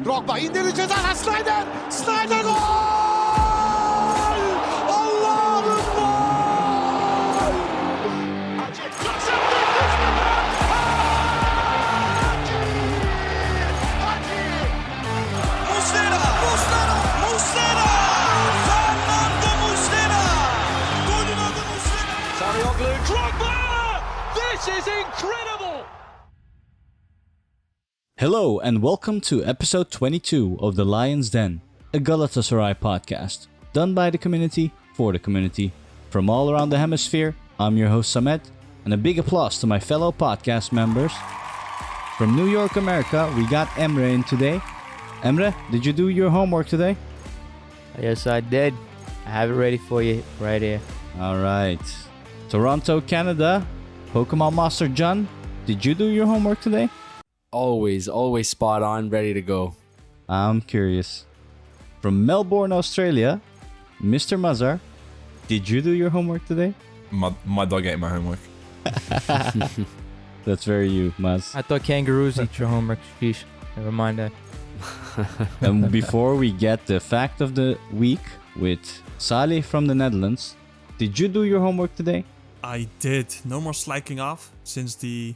Drogba indirdi ceza. Snyder. Snyder gol! Allah'ım gol! Muslera! Fernando Muslera! Golün adı Muslera! Drogba! This is incredible! Hello and welcome to episode 22 of The Lion's Den, a Galatasaray podcast, done by the community, for the community. From all around the hemisphere, I'm your host Samet, and a big applause to my fellow podcast members. From New York, America, we got Emre in today. Emre, did you do your homework today? Yes, I did. I have it ready for you right here. Alright. Toronto, Canada, Pokemon Master John, did you do your homework today? Always spot on, ready to go. I'm curious. From Melbourne, Australia, Mr. Mazhar, did you do your homework today? My dog ate my homework. That's very you, Maz. I thought kangaroos eat your homework. Sheesh. Never mind that. And before we get the fact of the week with Salih from the Netherlands, did you do your homework today? I did. No more slacking off since the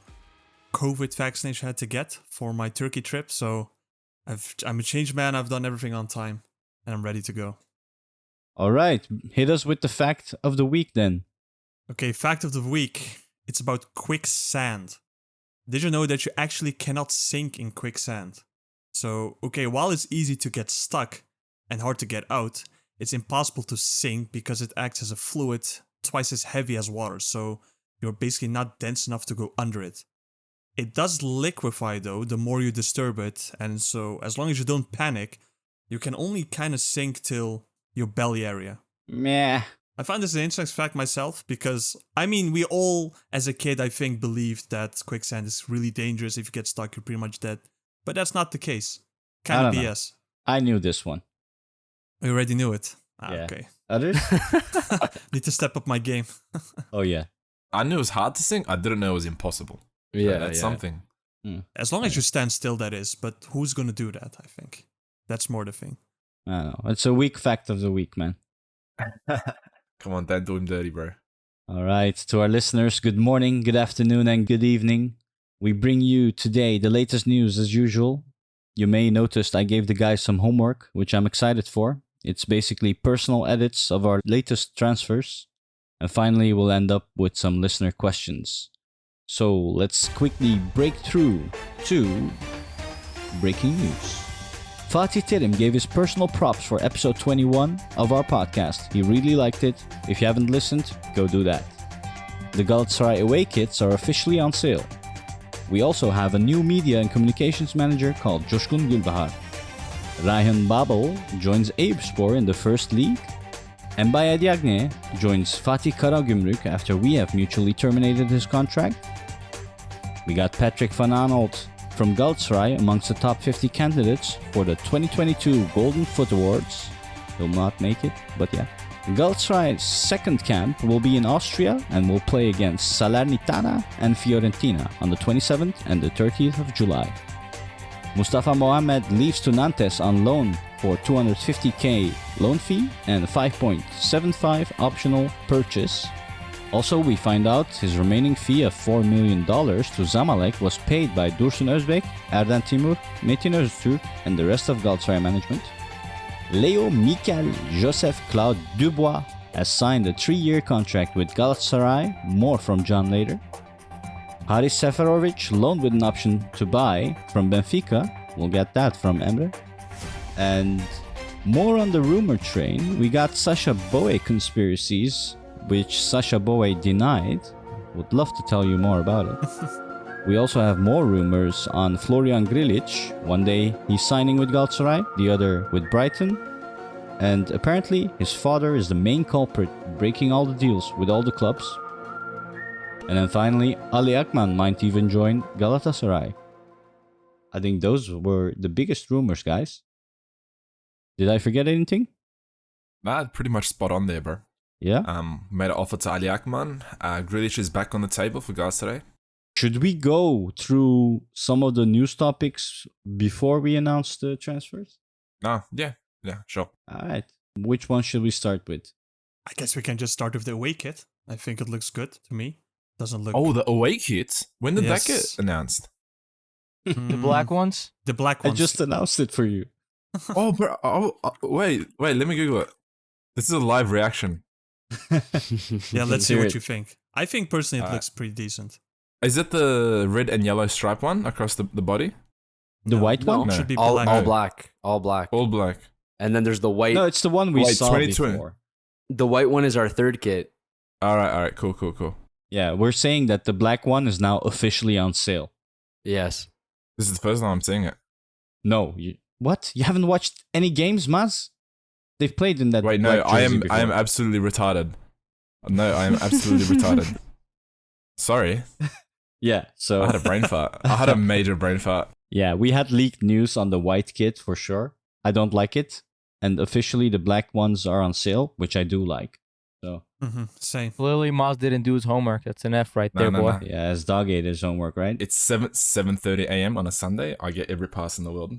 COVID vaccination I had to get for my Turkey trip. So I'm a changed man. I've done everything on time and I'm ready to go. All right. Hit us with the fact of the week then. Okay, fact of the week. It's about quicksand. Did you know that you actually cannot sink in quicksand? So, okay, while it's easy to get stuck and hard to get out, it's impossible to sink because it acts as a fluid twice as heavy as water. So you're basically not dense enough to go under it. It does liquefy though, the more you disturb it, and so as long as you don't panic, you can only kind of sink till your belly area. Meh. I find this an interesting fact myself because, I mean, we all, as a kid, I think, believed that quicksand is really dangerous. If you get stuck, you're pretty much dead. But that's not the case. Kind of BS. I knew this one. You already knew it. Yeah. Okay. Others? Need to step up my game. Oh, yeah. I knew it was hard to sing. I didn't know it was impossible. Yeah, That's something. As long as you stand still, that is. But who's going to do that, I think? That's more the thing. I don't know. It's a weak fact of the week, man. Come on, don't do him dirty, bro. All right. To our listeners, good morning, good afternoon, and good evening. We bring you today the latest news as usual. You may notice I gave the guys some homework, which I'm excited for. It's basically personal edits of our latest transfers. And finally, we'll end up with some listener questions. So let's quickly break through to breaking news. Fatih Terim gave his personal props for episode 21 of our podcast. He really liked it. If you haven't listened, go do that. The Galatasaray away kits are officially on sale. We also have a new media and communications manager called Coşkun Gülbahar. Ryan Babel joins Eyüpspor in the first league. And Mbaye Diagne joins Fatih Karagümrük after we have mutually terminated his contract. We got Patrick van Aanholt from Galatasaray amongst the top 50 candidates for the 2022 Golden Foot Awards. He'll not make it, but yeah. Galatasaray's second camp will be in Austria and will play against Salernitana and Fiorentina on the 27th and the 30th of July. Mustafa Mohamed leaves to Nantes on loan for 250k loan fee and 5.75 optional purchase. Also, we find out his remaining fee of $4 million to Zamalek was paid by Dursun Özbek, Erden Timur, Metin Öztürk, and the rest of Galatasaray management. Léo Joseph Claude Dubois has signed a 3-year contract with Galatasaray, more from John later. Haris Seferoviç loaned with an option to buy from Benfica, we'll get that from Emre. And more on the rumor train, we got Sacha Boey conspiracies, which Sacha Boey denied. Would love to tell you more about it. We also have more rumors on Florian Grilic. One day he's signing with Galatasaray, the other with Brighton. And apparently his father is the main culprit, breaking all the deals with all the clubs. And then finally, Ali Akman might even join Galatasaray. I think those were the biggest rumors, guys. Did I forget anything? Nah, pretty much spot on there, bro. Yeah? Made an offer to Ali Akman. Grilic is back on the table for Galatasaray. Should we go through some of the news topics before we announce the transfers? No, yeah, sure. All right. Which one should we start with? I guess we can just start with the away kit. I think it looks good to me. Doesn't look. Oh, the away kit. When did that Yes. get announced? The black ones? The black I ones. just announced it for you. Oh, bro. Wait. Let me Google it. This is a live reaction. Yeah, let's see hear what it. you think. I think personally it Alright. looks pretty decent. Is it the red and yellow stripe one across the body? The white one? No. Should be All black. black. All black. All black. And then there's the white. No, it's the one we Wait, saw 2020. before. The white one is our third kit. All right. Cool. Yeah, we're saying that the black one is now officially on sale. Yes. This is the first time I'm seeing it. No, what? You haven't watched any games, Maz? They've played in that. Wait, no, black I jersey am before. absolutely retarded. No, I am absolutely retarded. Sorry, Yeah, so I had a brain fart. I had a major brain fart. yeah, we had leaked news on the white kit for sure. I don't like it, and officially the black ones are on sale, which I do like. So Same. Clearly, Maz didn't do his homework. That's an F right there, No. boy. yeah, as dog ate his homework, right? It's 7:30 a.m. on a Sunday. I get every pass in the world.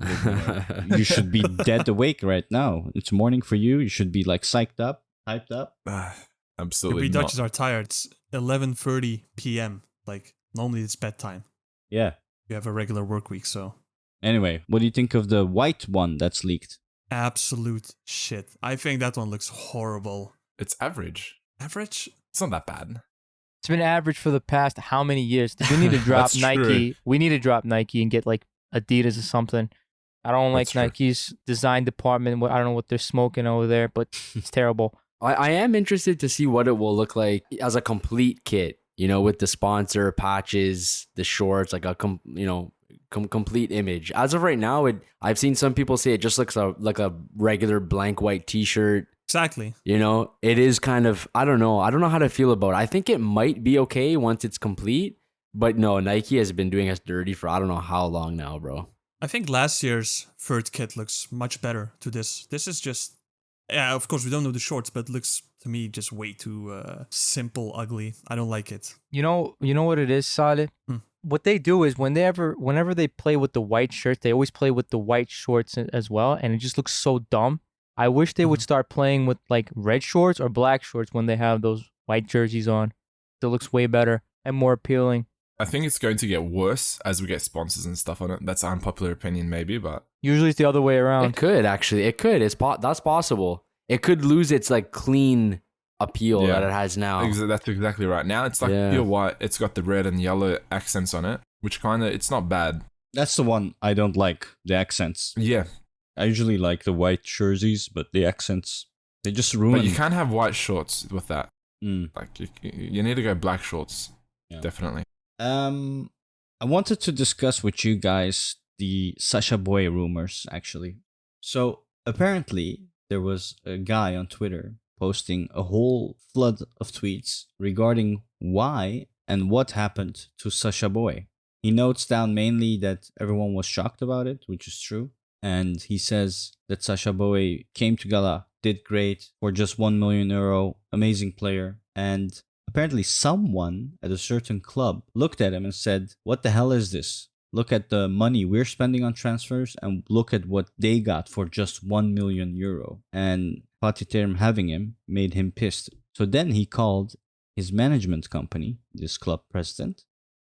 You should be dead awake right now. It's morning for you. You should be like psyched up, hyped up. The Absolutely B not. Dutchers are tired. It's 11:30 p.m. Like normally it's bedtime. Yeah. You have a regular work week, so Anyway, what do you think of the white one that's leaked? absolute shit. I think that one looks horrible. It's average. Average? It's not that bad. It's been average for the past how many years? We need to drop That's Nike. true. We need to drop Nike and get like Adidas or something. I don't like That's true. Nike's design department. I don't know what they're smoking over there, but it's terrible. I am interested to see what it will look like as a complete kit, you know, with the sponsor, patches, the shorts, like a complete image. As of right now, I've seen some people say it just looks like a regular blank white t-shirt. Exactly. You know, it is kind of, I don't know how to feel about it. I think it might be okay once it's complete, but no, Nike has been doing us dirty for I don't know how long now, bro. I think last year's third kit looks much better to this. This is just, yeah, of course we don't know the shorts, but it looks to me just way too simple, ugly. I don't like it. You know what it is, Salih? What they do is whenever they play with the white shirts, they always play with the white shorts as well, and it just looks so dumb. I wish they would start playing with like red shorts or black shorts when they have those white jerseys on. It looks way better and more appealing. I think it's going to get worse as we get sponsors and stuff on it. That's an unpopular opinion, maybe, but Usually it's the other way around. It could actually. It could. That's possible. It could lose its like clean appeal Yeah. that it has now. that's exactly right. Now it's like Yeah. pure white. It's got the red and yellow accents on it, which it's not bad. That's the one I don't like, the accents. Yeah, I usually like the white jerseys, but the accents, they just ruin. but you can't have white shorts with that. Mm. Like you need to go black shorts, Yeah. definitely. I wanted to discuss with you guys the Sacha Boey rumors, actually. So apparently there was a guy on Twitter posting a whole flood of tweets regarding why and what happened to Sacha Boey. He notes down mainly that everyone was shocked about it, which is true. And he says that Sacha Boey came to Gala, did great for just €1 million, amazing player. And apparently someone at a certain club looked at him and said, what the hell is this? Look at the money we're spending on transfers and look at what they got for just €1 million. And Fatih Terim having him made him pissed. So then he called his management company, this club president,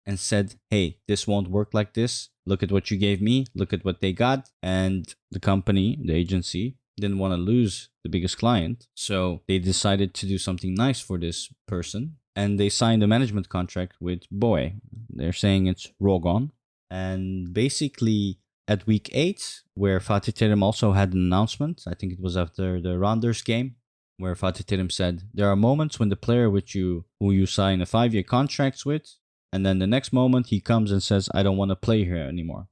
and said, hey, this won't work like this. Look at what you gave me. Look at what they got. And the company, the agency, didn't want to lose the biggest client. So they decided to do something nice for this person. And they signed a management contract with Boey. They're saying it's Rogon. And basically at week 8, where Fatih Terim also had an announcement, I think it was after the Randers game, where Fatih Terim said, there are moments when the player who you sign a 5-year contract with, and then the next moment he comes and says, I don't want to play here anymore.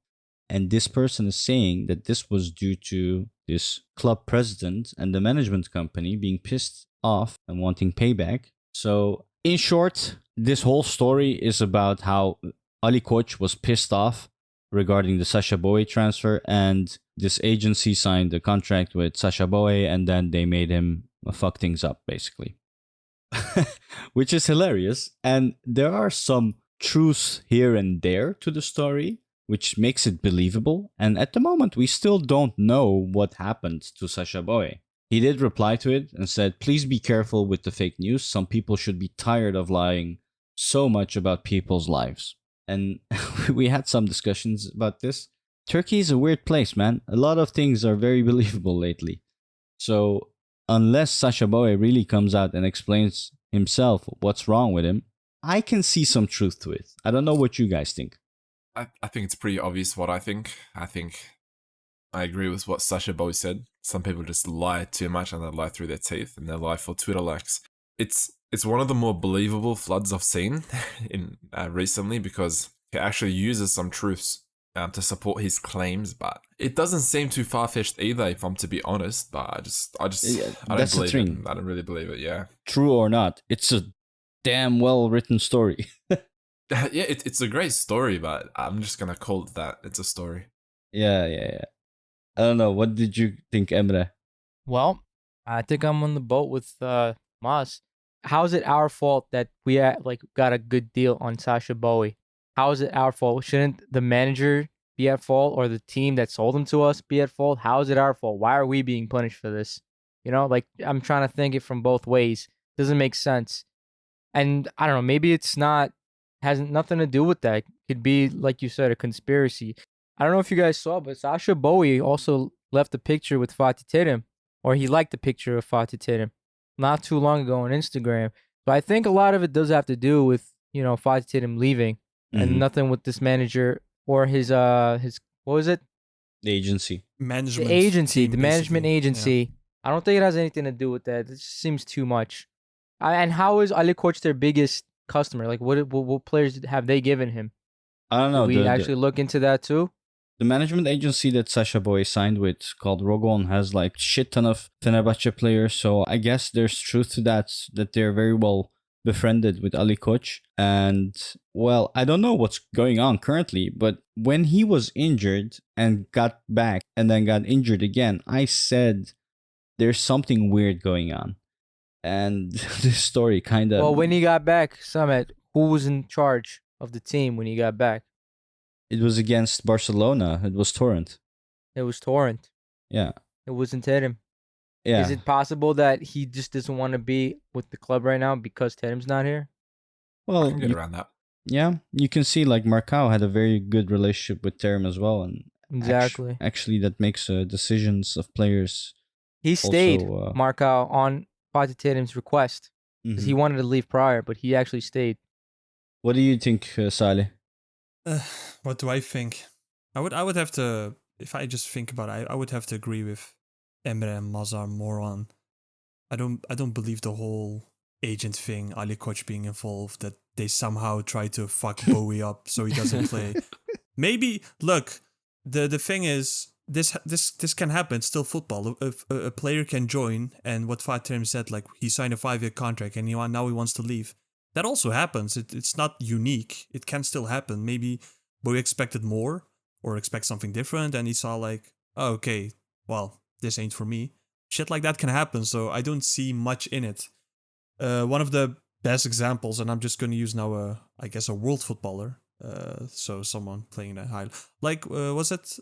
And this person is saying that this was due to this club president and the management company being pissed off and wanting payback. So in short, this whole story is about how Ali Koç was pissed off regarding the Sacha Boey transfer, and this agency signed a contract with Sacha Boey, and then they made him fuck things up, basically. Which is hilarious. And there are some truth here and there to the story, which makes it believable. And at the moment, we still don't know what happened to Sacha Boey. He did reply to it and said, please be careful with the fake news. Some people should be tired of lying so much about people's lives. And we had some discussions about this. Turkey is a weird place, man. A lot of things are very believable lately. So unless Sacha Boey really comes out and explains himself what's wrong with him, I can see some truth to it. I don't know what you guys think. I think it's pretty obvious what I think. I agree with what Sacha Boey said. Some people just lie too much and they lie through their teeth and they lie for Twitter likes. It's one of the more believable floods I've seen in recently because he actually uses some truths to support his claims, but it doesn't seem too far-fetched either, if I'm to be honest. But I don't believe it. I don't really believe it. Yeah, true or not, it's a damn well-written story. yeah, it's a great story, but I'm just gonna call it that. It's a story. Yeah. I don't know. What did you think, Emre? Well, I think I'm on the boat with Maz. How is it our fault that we got a good deal on Sacha Boey? How is it our fault? Shouldn't the manager be at fault or the team that sold him to us be at fault? How is it our fault? Why are we being punished for this? You know, like I'm trying to think it from both ways. Doesn't make sense. And I don't know, maybe it's has nothing to do with that. It could be, like you said, a conspiracy. I don't know if you guys saw, but Sacha Boey also left a picture with Fatih Terim, or he liked the picture of Fatih Terim not too long ago on Instagram. So I think a lot of it does have to do with, Fatih Terim leaving and nothing with this manager or his what was it? The agency. Management. The agency, team, the management basically. agency. Yeah. I don't think it has anything to do with that. It just seems too much. And how is Ali Koç their biggest customer? Like, what players have they given him? I don't know. Did we actually look into that too? The management agency that Sacha Boey signed with, called Rogon, has like shit ton of Fenerbahce players. So I guess there's truth to that they're very well befriended with Ali Koç. And well, I don't know what's going on currently, but when he was injured and got back and then got injured again, I said there's something weird going on. And this story kind of... Well, when he got back, Samet, who was in charge of the team when he got back? It was against Barcelona. It was Torrent. It was Torrent. Yeah. It wasn't Terim. Yeah. Is it possible that he just doesn't want to be with the club right now because Terim's not here? Well, I can get around that. Yeah, you can see like Marcao had a very good relationship with Terim as well, and Exactly. actually that makes decisions of players. He stayed, also, Marcao, on Fatih Terim's request. Because he wanted to leave prior, but he actually stayed. What do you think, Salih? What do I think? I would have to, if I just think about it, I would have to agree with Emre and Mazhar more on. I don't believe the whole agent thing, Ali Koç being involved, that they somehow try to fuck Boey up so he doesn't play. Maybe, look, the thing is, this can happen. It's still football. A player can join, and what Fatih said, like he signed a 5-year contract, and now he wants to leave. That also happens. It's not unique. It can still happen. Maybe Boey expected more or expect something different, and he saw like, oh, okay, well, this ain't for me. Shit like that can happen. So I don't see much in it. One of the best examples, and I'm just going to use now I guess a world footballer. So someone playing at high, like was it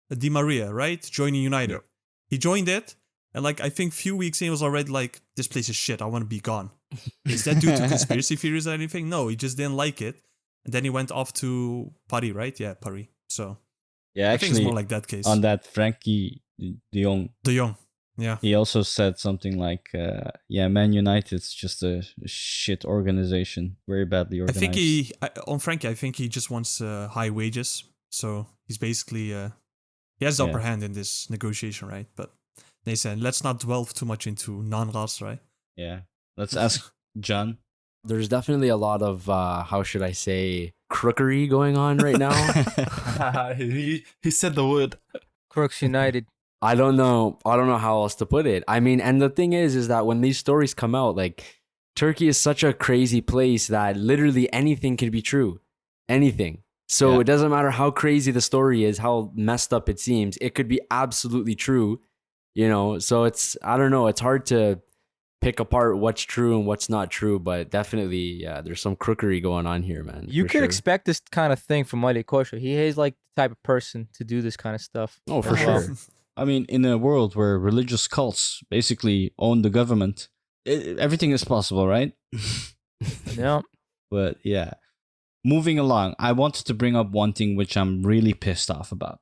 Di Maria, right? Joining United. Yep. He joined it, and like I think few weeks in, he was already like, this place is shit. I want to be gone. Is that due to conspiracy theories or anything? No, he just didn't like it, and then he went off to Paris, right? Yeah, Paris. So Yeah, I think it's actually, more like that case. on that Frankie De Jong, De Jong. Yeah. he also said something like, "Yeah, Man United's just a shit organization, very badly I organized." think on Frankie, I think he just wants high wages. So he's basically he has the upper hand in this negotiation, right? But they said let's not delve too much into non-Ras, right? Yeah, let's ask John. There's definitely a lot of how should I say crookery going on right now. he said the word. Crooks United. I don't know how else to put it. I mean, and the thing is that when these stories come out, like Turkey is such a crazy place that literally anything could be true. Anything. So it doesn't matter how crazy the story is, how messed up it seems, it could be absolutely true, you know? So I don't know, it's hard to pick apart what's true and what's not true, but definitely, yeah, there's some crookery going on here, man. You for could sure. expect this kind of thing from Mali Kosher. He is like the type of person to do this kind of stuff. Oh, for as well. sure. I mean, in a world where religious cults basically own the government, everything is possible, right? Yeah. But yeah. Moving along, I wanted to bring up one thing which I'm really pissed off about.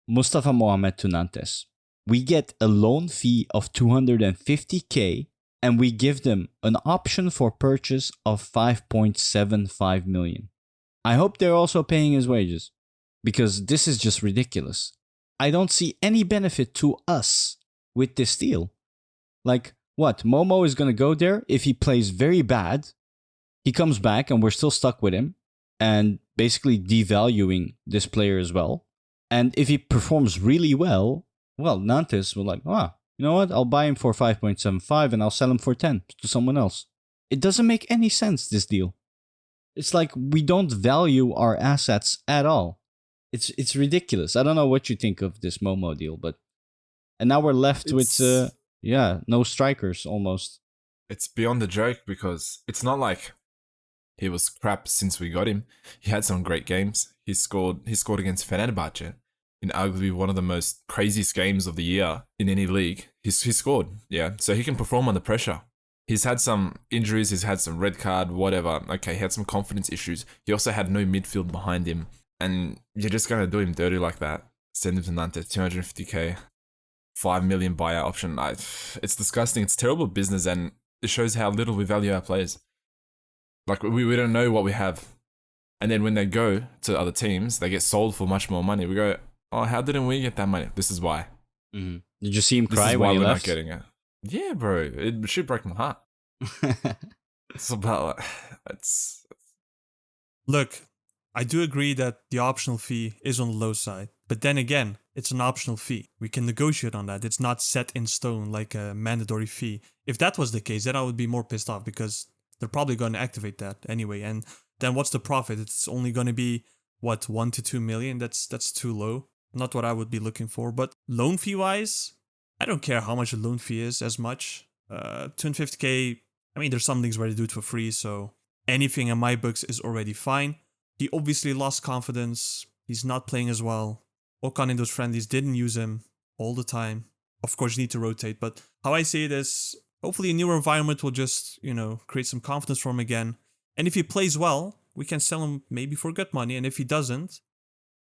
Mustafa Mohamed to Nantes. We get a loan fee of 250k and we give them an option for purchase of 5.75 million. I hope they're also paying his wages because this is just ridiculous. I don't see any benefit to us with this deal. Like, what? Momo is going to go there if he plays very bad. He comes back and we're still stuck with him and basically devaluing this player as well. And if he performs really well, Nantes will like, you know what? I'll buy him for 5.75 and I'll sell him for 10 to someone else. It doesn't make any sense, this deal. It's like we don't value our assets at all. It's ridiculous. I don't know what you think of this Momo deal, but... And now we're left with, no strikers almost. It's beyond the joke because it's not like he was crap since we got him. He had some great games. He scored against Fenerbahce in arguably one of the most craziest games of the year in any league. He scored, yeah. So he can perform under pressure. He's had some injuries. He's had some red card, whatever. Okay, he had some confidence issues. He also had no midfield behind him. And you're just going to do him dirty like that. Send him to Nantes, 250k, 5 million buyout option. It's disgusting. It's terrible business and it shows how little we value our players. Like, we don't know what we have. And then when they go to other teams, they get sold for much more money. We go, oh, how didn't we get that money? This is why. Mm-hmm. Did you see him This cry is why when he we're left? not getting it. Yeah, bro. It should break my heart. It's about like, it's... Look, I do agree that the optional fee is on the low side. But then again, it's an optional fee. We can negotiate on that. It's not set in stone like a mandatory fee. If that was the case, then I would be more pissed off because they're probably going to activate that anyway. And then what's the profit? It's only going to be, 1 to 2 million? That's too low. Not what I would be looking for. But loan fee wise, I don't care how much a loan fee is as much. 250k, I mean, there's some things where they do it for free. So anything in my books is already fine. He obviously lost confidence. He's not playing as well. Okan in those friendlies didn't use him all the time. Of course, you need to rotate. But how I see it is, hopefully a newer environment will just, create some confidence for him again. And if he plays well, we can sell him maybe for good money. And if he doesn't,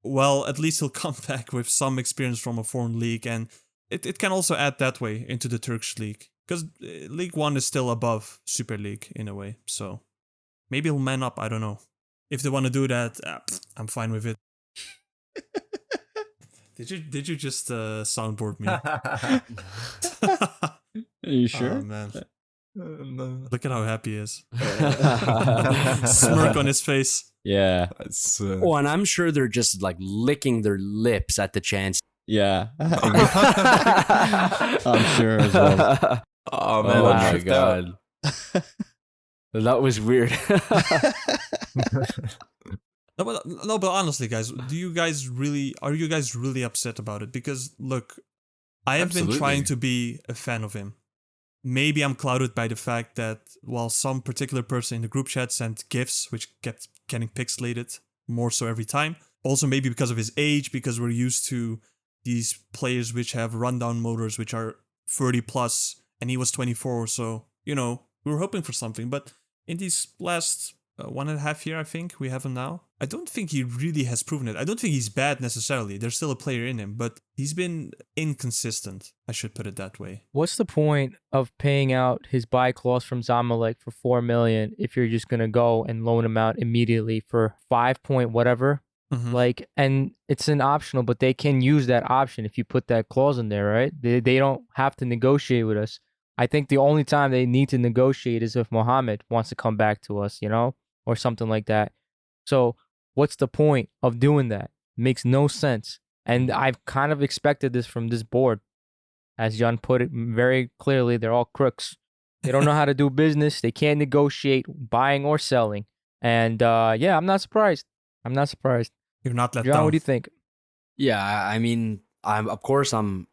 well, at least he'll come back with some experience from a foreign league. And it can also add that way into the Turkish league. Because League 1 is still above Super League in a way. So maybe he'll man up. I don't know. If they want to do that, I'm fine with it. Did you just soundboard me? Are you sure? Oh, man. Look at how happy he is. Smirk on his face. Yeah. Oh, and I'm sure they're just like licking their lips at the chance. Yeah. I'm sure as well. Oh man, Oh I my tripped out. god. That was weird. No, but honestly, guys, are you guys really upset about it? Because look, I have been trying to be a fan of him. Maybe I'm clouded by the fact that while some particular person in the group chat sent GIFs, which kept getting pixelated more so every time. Also maybe because of his age, because we're used to these players which have rundown motors, which are 30 plus, and he was 24. So, we were hoping for something. But in these last 1.5 years, I think we have him now. I don't think he really has proven it. I don't think he's bad necessarily. There's still a player in him, but he's been inconsistent. I should put it that way. What's the point of paying out his buy clause from Zamalek for 4 million if you're just gonna go and loan him out immediately for 5 point whatever? Mm-hmm. And it's an optional, but they can use that option if you put that clause in there, right? They don't have to negotiate with us. I think the only time they need to negotiate is if Mohammed wants to come back to us, or something like that. So what's the point of doing that? Makes no sense. And I've kind of expected this from this board. As Jan put it very clearly, they're all crooks. They don't know how to do business. They can't negotiate buying or selling. And I'm not surprised. You're not let Jan, down. what do you think? Yeah, I mean, I'm a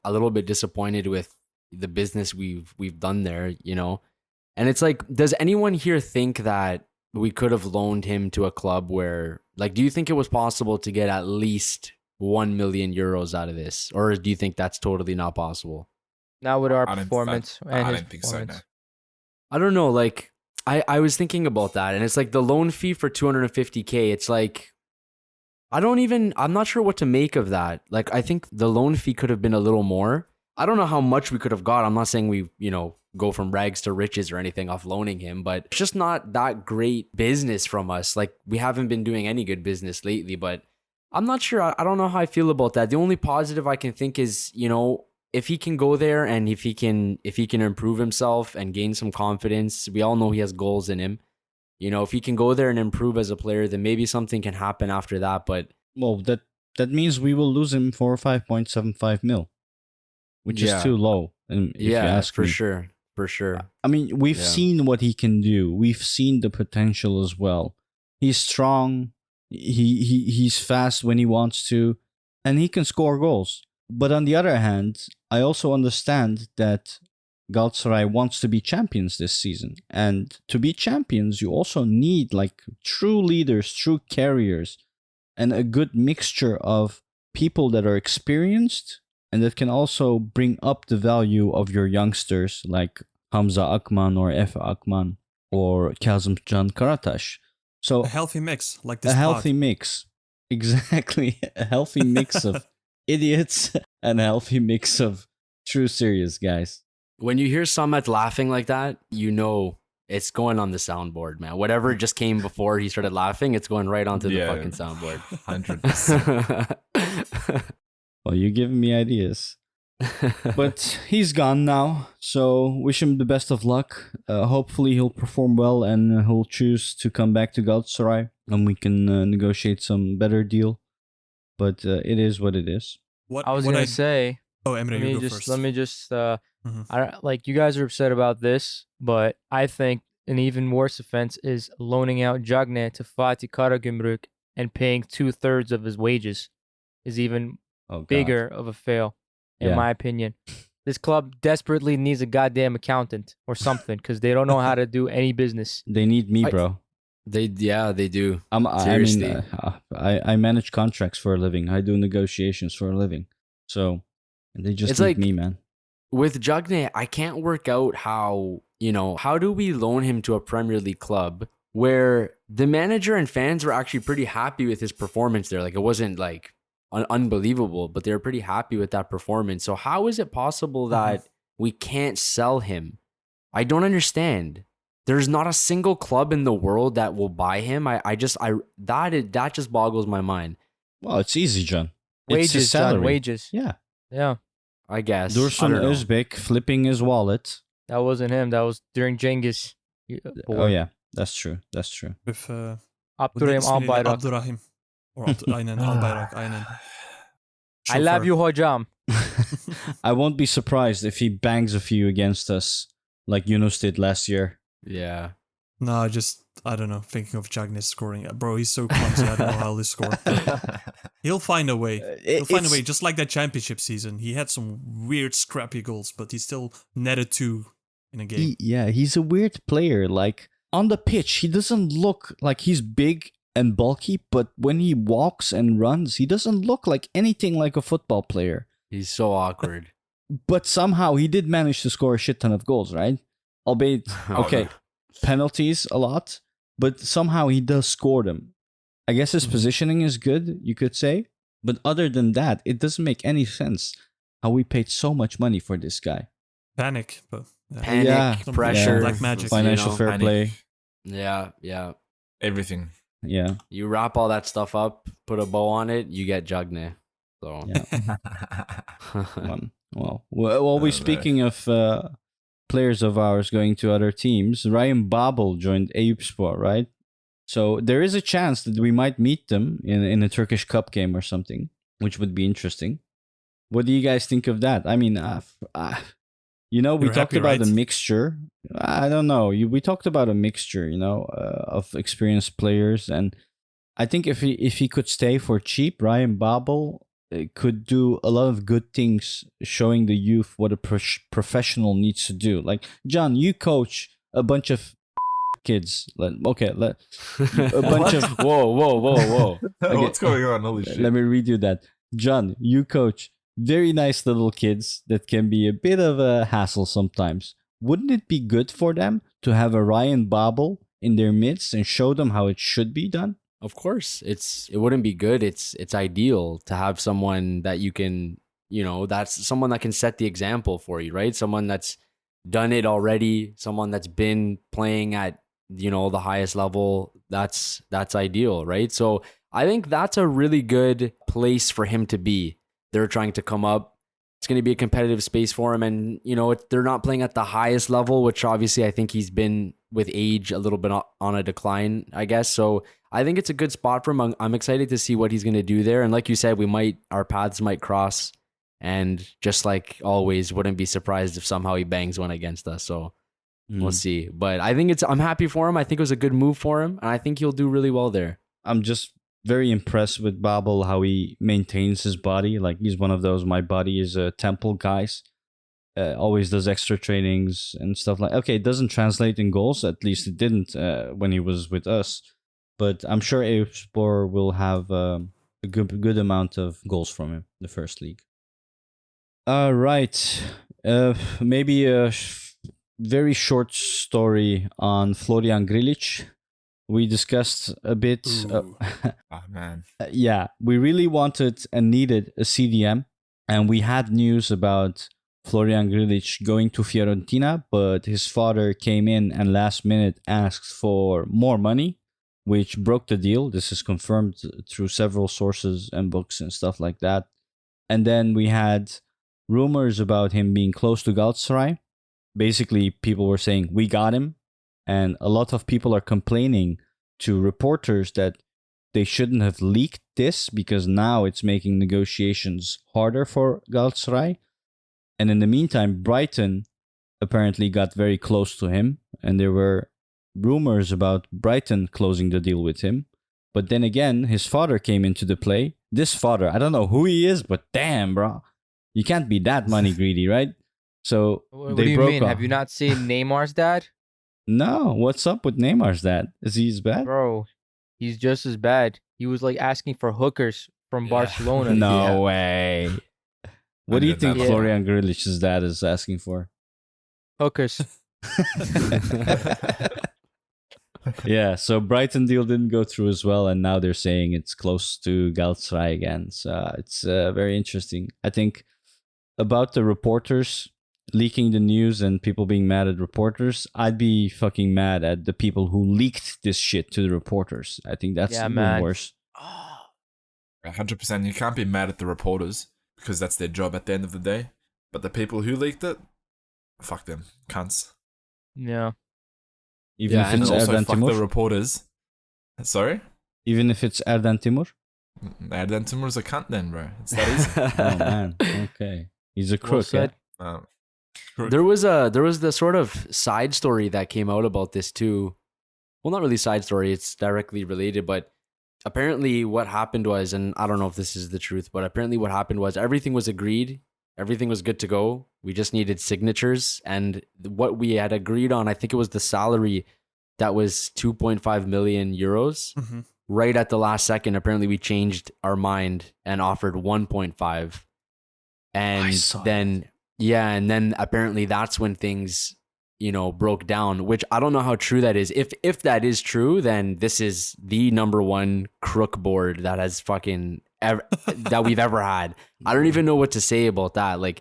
little bit disappointed with the business we've done there, you know. And it's like, does anyone here think that we could have loaned him to a club where, like, do you think it was possible to get at least 1 million euros out of this, or do you think that's totally not possible? Not with our I don't- performance I and his don't think so, performance. no. I don't know. Like, I was thinking about that, and it's like the loan fee for 250K. It's like, I'm not sure what to make of that. Like, I think the loan fee could have been a little more. I don't know how much we could have got. I'm not saying we, go from rags to riches or anything off loaning him, but it's just not that great business from us. Like, we haven't been doing any good business lately, but I'm not sure. I don't know how I feel about that. The only positive I can think is, if he can go there and if he can improve himself and gain some confidence, we all know he has goals in him. If he can go there and improve as a player, then maybe something can happen after that. But Well, that means we will lose him for 5.75 mil, which is too low. And if you ask for me. sure. For sure. I mean, we've seen what he can do. We've seen the potential as well. He's strong. He's fast when he wants to, and he can score goals. But on the other hand, I also understand that Galatasaray wants to be champions this season. And to be champions, you also need like true leaders, true carriers, and a good mixture of people that are experienced and that can also bring up the value of your youngsters like Hamza Akman or Efe Akman or Kazımcan Karataş. So A healthy mix, like this a pod. healthy mix. Exactly. A healthy mix of idiots and a healthy mix of true serious guys. When you hear Samet laughing like that, it's going on the soundboard, man. Whatever just came before he started laughing, it's going right onto the fucking soundboard. 100%. Well, you're giving me ideas. But he's gone now, so wish him the best of luck. Hopefully he'll perform well and he'll choose to come back to Galatasaray and we can negotiate some better deal. But it is what it is. What I was what gonna say. Oh, Emre, you go first. Let me just. Mhm. Like you guys are upset about this, but I think an even worse offense is loaning out Cagne to Fatih Karagümrük and paying 2/3 of his wages is even Oh, God. bigger of a fail, in Yeah. my opinion. This club desperately needs a goddamn accountant or something because they don't know how to do any business. They need me, bro. They do. I Seriously. I manage contracts for a living. I do negotiations for a living. So they just It's need like- me, man. With Cagne, I can't work out how do we loan him to a Premier League club where the manager and fans were actually pretty happy with his performance there. Like, it wasn't like unbelievable, but they were pretty happy with that performance. So how is it possible that we can't sell him? I don't understand. There's not a single club in the world that will buy him. That just boggles my mind. Well, it's easy, John. It's his Wages, John, salary. wages. Yeah. Yeah, I guess. I Dursun don't know. Özbek flipping his wallet. that wasn't him. That was during Cengiz. Oh yeah, that's true. That's true. With Abdurrahim ismini Albayrak. Abdurrahim. Or aynen Albayrak, aynen. I love Chauffeur. you, hocam. I won't be surprised if he bangs a few against us, like Yunus did last year. Yeah. No, I don't know, thinking of Cagne scoring. Bro, he's so clumsy, I don't know how he'll score. He'll find a way. He'll find a way, just like that championship season. He had some weird scrappy goals, but he still netted 2 in a game. He's a weird player. Like on the pitch, he doesn't look like he's big and bulky, but when he walks and runs, he doesn't look like anything like a football player. He's so awkward. But somehow he did manage to score a shit ton of goals, right? Albeit, okay, penalties a lot, but somehow he does score them. I guess his positioning is good, you could say. But other than that, it doesn't make any sense how we paid so much money for this guy. Panic, but Panic, Yeah. pressure, Black magic. Financial fair panic. play. Yeah. Everything. Yeah. You wrap all that stuff up, put a bow on it, you get Cagne. So Yeah. Well, we no. speaking of players of ours going to other teams. Ryan Babel joined Eyüpspor, right? So there is a chance that we might meet them in a Turkish Cup game or something, which would be interesting. What do you guys think of that? I mean, we You're talked happy, about a right? mixture. I don't know. We talked about a mixture, of experienced players, and I think if he could stay for cheap, Ryan Babel could do a lot of good things, showing the youth what a professional needs to do. Like, John, you coach a bunch of kids. A bunch of Whoa. What's going on? Holy shit. Let me read you that. John, you coach very nice little kids that can be a bit of a hassle sometimes. Wouldn't it be good for them to have a Ryan Babel in their midst and show them how it should be done? Of course, it wouldn't be good. It's ideal to have someone that you can, that's someone that can set the example for you, right? Someone that's done it already, someone that's been playing at, the highest level. That's ideal, right? So I think that's a really good place for him to be. They're trying to come up. It's going to be a competitive space for him. And, they're not playing at the highest level, which obviously I think he's been with age a little bit on a decline, I guess. So I think it's a good spot for him. I'm excited to see what he's going to do there. And like you said, our paths might cross. And just like always, wouldn't be surprised if somehow he bangs one against us. So we'll see. But I think I'm happy for him. I think it was a good move for him. And I think he'll do really well there. I'm just very impressed with Babel, how he maintains his body. Like, he's one of those my body is a temple guys. Always does extra trainings and stuff like. Okay, it doesn't translate in goals. At least it didn't when he was with us. But I'm sure Eyüpspor will have a good amount of goals from him, the first league. All right. Maybe a very short story on Florian Grilic. We discussed a bit. Oh, man. Yeah, we really wanted and needed a CDM. And we had news about Florian Grilic going to Fiorentina, but his father came in and last minute asked for more money, which broke the deal. This is confirmed through several sources and books and stuff like that. And then we had rumors about him being close to Galatasaray. Basically, people were saying, we got him. And a lot of people are complaining to reporters that they shouldn't have leaked this because now it's making negotiations harder for Galatasaray. And in the meantime, Brighton apparently got very close to him. And there were rumors about Brighton closing the deal with him. But then again, his father came into the play. This father, I don't know who he is, but damn, bro. You can't be that money greedy, right? So What they do you broke mean? off. Have you not seen Neymar's dad? No, what's up with Neymar's dad? Is he as bad? Bro, he's just as bad. He was like asking for hookers from Barcelona. No way. What do you did think that. Florian Grilic's dad is asking for? Hookers. Yeah, so Brighton deal didn't go through as well, and now they're saying it's close to Galatasaray again. So it's very interesting. I think about the reporters leaking the news and people being mad at reporters, I'd be fucking mad at the people who leaked this shit to the reporters. I think that's even worse. 100%. You can't be mad at the reporters because that's their job at the end of the day. But the people who leaked it, fuck them. Cunts. Yeah. Even if And it's also Erden fuck Timur? the reporters. Sorry? Even if it's Erden Timur? Erden Timur's a cunt then, bro. It's that easy. Oh, man. Okay. He's a Well crook, yeah? said. There was the sort of side story that came out about this too. Well, not really side story, it's directly related, but apparently what happened was, and I don't know if this is the truth, but apparently what happened was everything was agreed, everything was good to go. We just needed signatures, and what we had agreed on, I think it was the salary that was 2.5 million euros. Mm-hmm. Right at the last second, apparently we changed our mind and offered 1.5. And then yeah, and then apparently that's when things, broke down, which I don't know how true that is. If that is true, then this is the number one crook board that has fucking that we've ever had. I don't even know what to say about that. Like,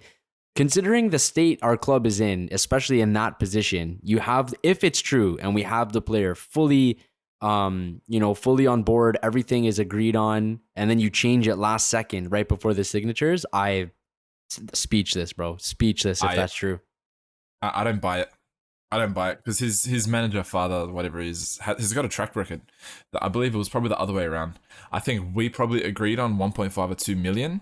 considering the state our club is in, especially in that position, you have, if it's true and we have the player fully fully on board, everything is agreed on, and then you change it last second right before the signatures, speechless, bro. Speechless if that's true. I don't buy it. I don't buy it because his manager, father, whatever he is, has got a track record. I believe it was probably the other way around. I think we probably agreed on 1.5 or 2 million.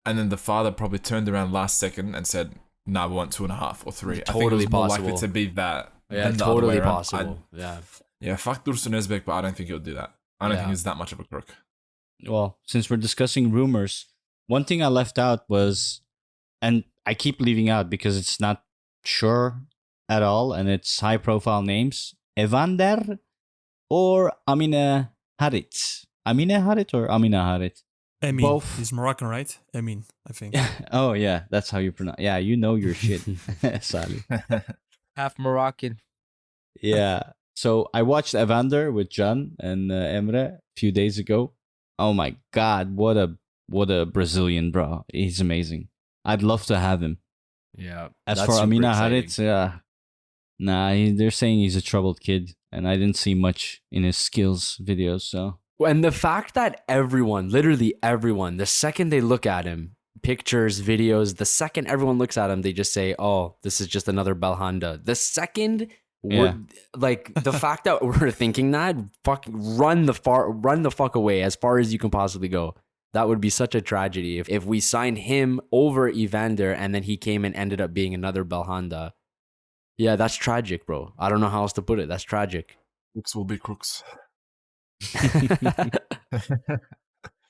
And then the father probably turned around last second and said, nah, we want 2.5 or 3. I think it was more likely to be that. Yeah, than the other way totally around. possible. Yeah, fuck Dursun Özbek, but I don't think he'll do that. I don't think he's that much of a crook. Well, since we're discussing rumors, One thing I left out was, and I keep leaving out because it's not sure at all, and it's high-profile names: Evander or Amine Harit. Amine Harit or Amina Harit? Emin. Both. He's Moroccan, right? Emin, I think. Oh yeah, that's how you pronounce. Yeah, you know your shit, Salih. Half Moroccan. Yeah. So I watched Evander with John and Emre a few days ago. Oh my God, what a Brazilian, bro. He's amazing. I'd love to have him. Yeah. As that's for super Amina exciting. Harit, they're saying he's a troubled kid, and I didn't see much in his skills videos. So And the fact that everyone, literally everyone, the second they look at him, pictures, videos, the second everyone looks at him, they just say, "Oh, this is just another Belhanda." The second, like the fact that we're thinking that, run the fuck away as far as you can possibly go. That would be such a tragedy if we signed him over Evander and then he came and ended up being another Belhanda. Yeah, that's tragic, bro. I don't know how else to put it. That's tragic. Crooks will be crooks.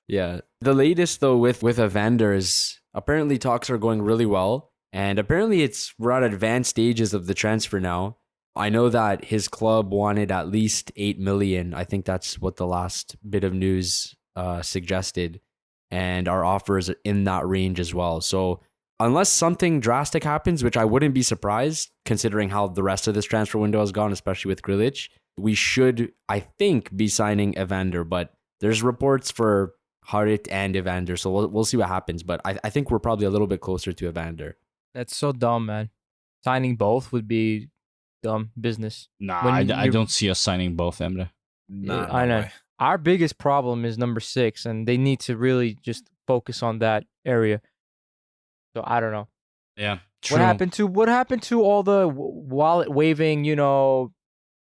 Yeah. The latest though with Evander is apparently talks are going really well, and apparently we're at advanced stages of the transfer now. I know that his club wanted at least 8 million. I think that's what the last bit of news suggested, and our offer is in that range as well. So unless something drastic happens, which I wouldn't be surprised considering how the rest of this transfer window has gone, especially with Grilic, we should, I think, be signing Evander. But there's reports for Harit and Evander, so we'll see what happens. But I think we're probably a little bit closer to Evander. That's so dumb, man. Signing both would be dumb business. nah, When I don't see us signing both, Emre. Nah, I know. no way. Our biggest problem is number 6, and they need to really just focus on that area. So I don't know. Yeah, What happened to all the wallet waving,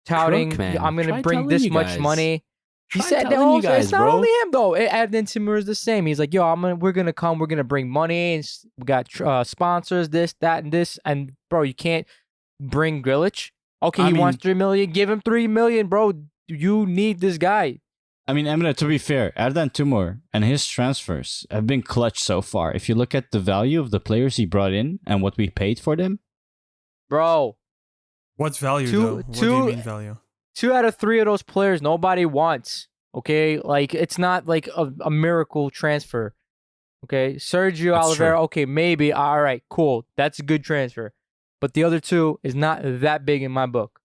touting, Crook, man. I'm going Try to bring telling this you much guys. money. He Try said that telling you also. guys, It's not bro. only him though. Adnan Timur is the same. He's like, yo, we're gonna come. We're gonna bring money. And we got sponsors, this, that, and this. And bro, you can't bring Grilic. Okay, I he mean- wants 3 million. Give him 3 million, bro. You need this guy. I mean, Emre, to be fair, Erdan Timur and his transfers have been clutch so far. If you look at the value of the players he brought in and what we paid for them, Bro, What value, Two- though? What do you two- mean value? 2 out of 3 of those players nobody wants. Okay, like it's not like a miracle transfer. Okay, Sérgio That's Oliveira. true. Okay, maybe. All right, cool. That's a good transfer. But the other 2 is not that big in my book.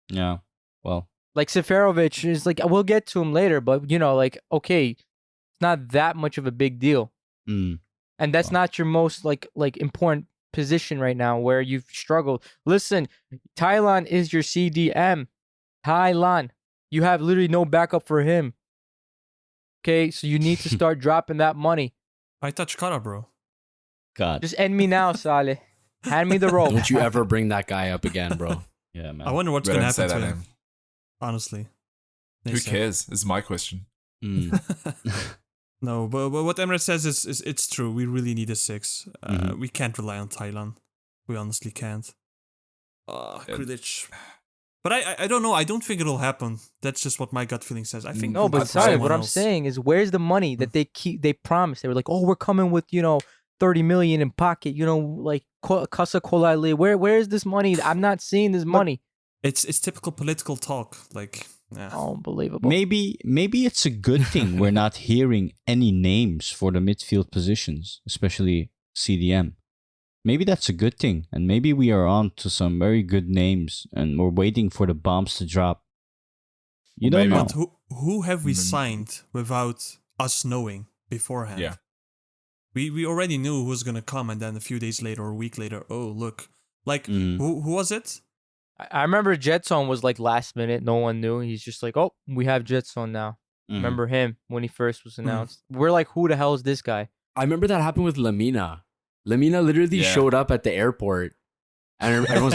yeah, well, Like Seferović is like, we'll get to him later, but okay, it's not that much of a big deal. mm, And that's Well. not your most like important position right now where you've struggled. Listen, Thailand is your CDM. Thailand. You have literally no backup for him. Okay, so you need to start dropping that money. I touch Kara, bro. God, Just end me now, Salih. Hand me the rope. Don't you ever bring that guy up again, bro. yeah, man. I wonder what's We going to don't say happen that to him. name. Honestly. Who They say. cares? Is my question. Mm. No, but what Emre says is it's true. We really need a 6. Mhm. We can't rely on Thailand. We honestly can't. Yeah. Grilic. But I don't know. I don't think it'll happen. That's just what my gut feeling says. I think No, we'll but get sorry, someone what I'm else. saying is where's the money that they promised? They were like, oh, we're coming with, 30 million in pocket, like Casa Kolali. Where is this money? I'm not seeing this money. It's typical political talk. Like, yeah. Unbelievable. maybe it's a good thing we're not hearing any names for the midfield positions, especially CDM. Maybe that's a good thing, and maybe we are on to some very good names, and we're waiting for the bombs to drop. You Well, don't maybe know. But who have we Mm. signed without us knowing beforehand? Yeah. We already knew who was gonna come, and then a few days later or a week later, oh look, like Mm. who was it? I remember Jetson was like last minute. No one knew. He's just like, oh, we have Jetson now. Mhm. Remember him when he first was announced? We're like, who the hell is this guy? I remember that happened with Lamina. Lamina literally Yeah. showed up at the airport, and everyone's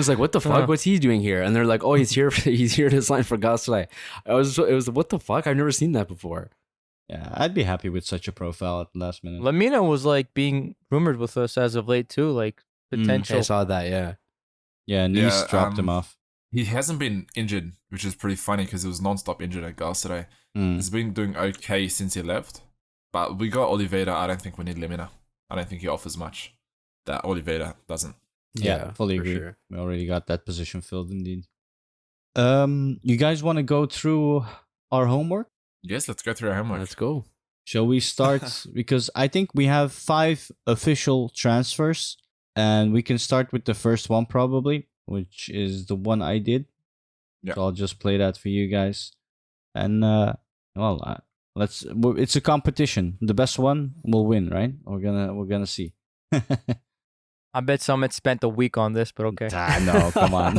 like, "What the fuck? What's he doing here?" And they're like, "Oh, he's here. He's here to sign for Galatasaray." It was what the fuck? I've never seen that before. Yeah, I'd be happy with such a profile at the last minute. Lamina was like being rumored with us as of late too, like potential. I saw that. Yeah. Yeah, Nice Yeah, dropped him off. He hasn't been injured, which is pretty funny because he was non-stop injured at Galatasaray. Mm. He's been doing okay since he left. But we got Oliveira. I don't think we need Lemina. I don't think he offers much that Oliveira doesn't. Yeah, fully for agree. sure. We already got that position filled indeed. You guys want to go through our homework? Yes, let's go through our homework. Let's go. Shall we start? Because I think we have 5 official transfers, and we can start with the first one probably, which is the one I did. Yeah. So I'll just play that for you guys. And it's a competition. The best one will win, right? We're gonna see. I bet Samet spent a week on this, but okay. No, come on.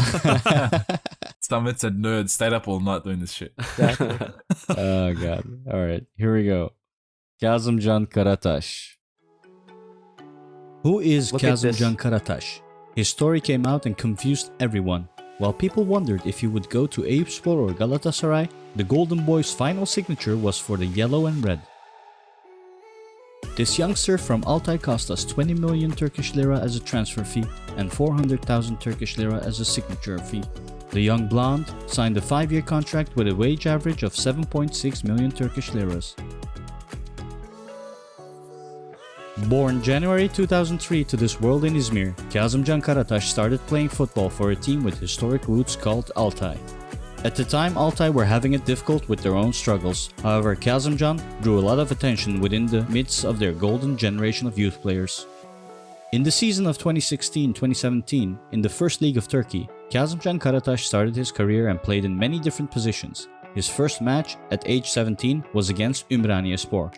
Samet said, "Nerd, stayed up all night doing this shit." Exactly. Oh god. All right, here we go. Kazımcan Karataş. Who is Look at this. Kazımcan Karataş? His story came out and confused everyone. While people wondered if he would go to Eyüpspor or Galatasaray, the Golden Boy's final signature was for the yellow and red. This youngster from Altay cost us 20 million Turkish lira as a transfer fee and 400,000 Turkish lira as a signature fee. The young blonde signed a 5-year contract with a wage average of 7.6 million Turkish liras. Born January 2003 to this world in Izmir, Kazımcan Karataş started playing football for a team with historic roots called Altay. At the time, Altay were having it difficult with their own struggles. However, Kazımcan drew a lot of attention within the midst of their golden generation of youth players. In the season of 2016-2017, in the First League of Turkey, Kazımcan Karataş started his career and played in many different positions. His first match at age 17 was against Ümraniyespor.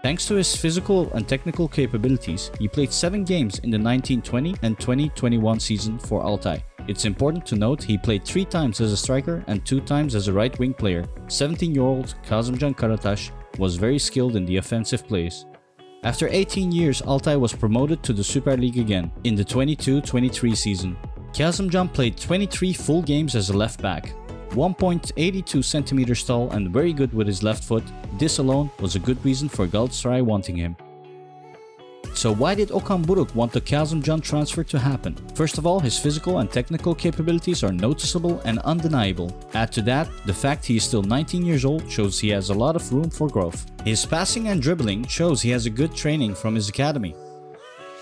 Thanks to his physical and technical capabilities, he played 7 games in the 1920 and 2021 season for Altay. It's important to note he played 3 times as a striker and 2 times as a right-wing player. 17-year-old Kazımcan Karataş was very skilled in the offensive plays. After 18 years, Altay was promoted to the Super League again in the 22-23 season. Kazımcan played 23 full games as a left back. 1.82 centimeters tall and very good with his left foot, this alone was a good reason for Galatasaray wanting him. So why did Okan Buruk want the Kazımcan transfer to happen? First of all, his physical and technical capabilities are noticeable and undeniable. Add to that, the fact he is still 19 years old shows he has a lot of room for growth. His passing and dribbling shows he has a good training from his academy.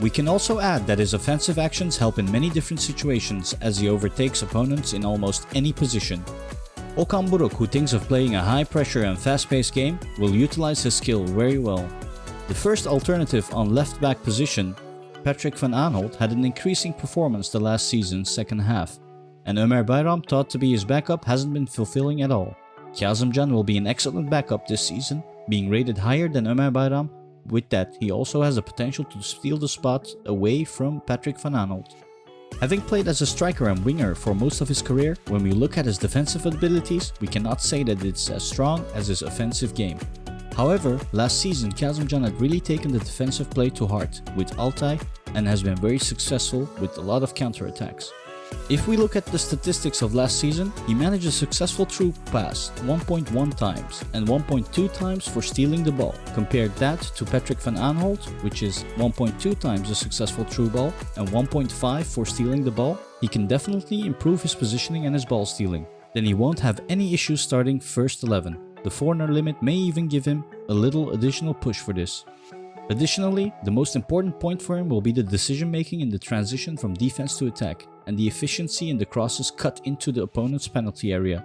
We can also add that his offensive actions help in many different situations as he overtakes opponents in almost any position. Okan Buruk, who thinks of playing a high-pressure and fast-paced game, will utilize his skill very well. The first alternative on left-back position, Patrick van Aanholt, had an increasing performance the last season's second half, and Ömer Bayram, thought to be his backup, hasn't been fulfilling at all. Kazımcan will be an excellent backup this season, being rated higher than Ömer Bayram. With that, he also has the potential to steal the spot away from Patrick van Aanholt. Having played as a striker and winger for most of his career, when we look at his defensive abilities, we cannot say that it's as strong as his offensive game. However, last season Kazımcan had really taken the defensive play to heart with Altay and has been very successful with a lot of counter-attacks. If we look at the statistics of last season, he managed a successful through pass 1.1 times and 1.2 times for stealing the ball. Compared that to Patrick van Aanholt, which is 1.2 times a successful through ball and 1.5 for stealing the ball, he can definitely improve his positioning and his ball stealing. Then he won't have any issues starting first 11. The foreigner limit may even give him a little additional push for this. Additionally, the most important point for him will be the decision making in the transition from defense to attack, and the efficiency in the crosses cut into the opponent's penalty area.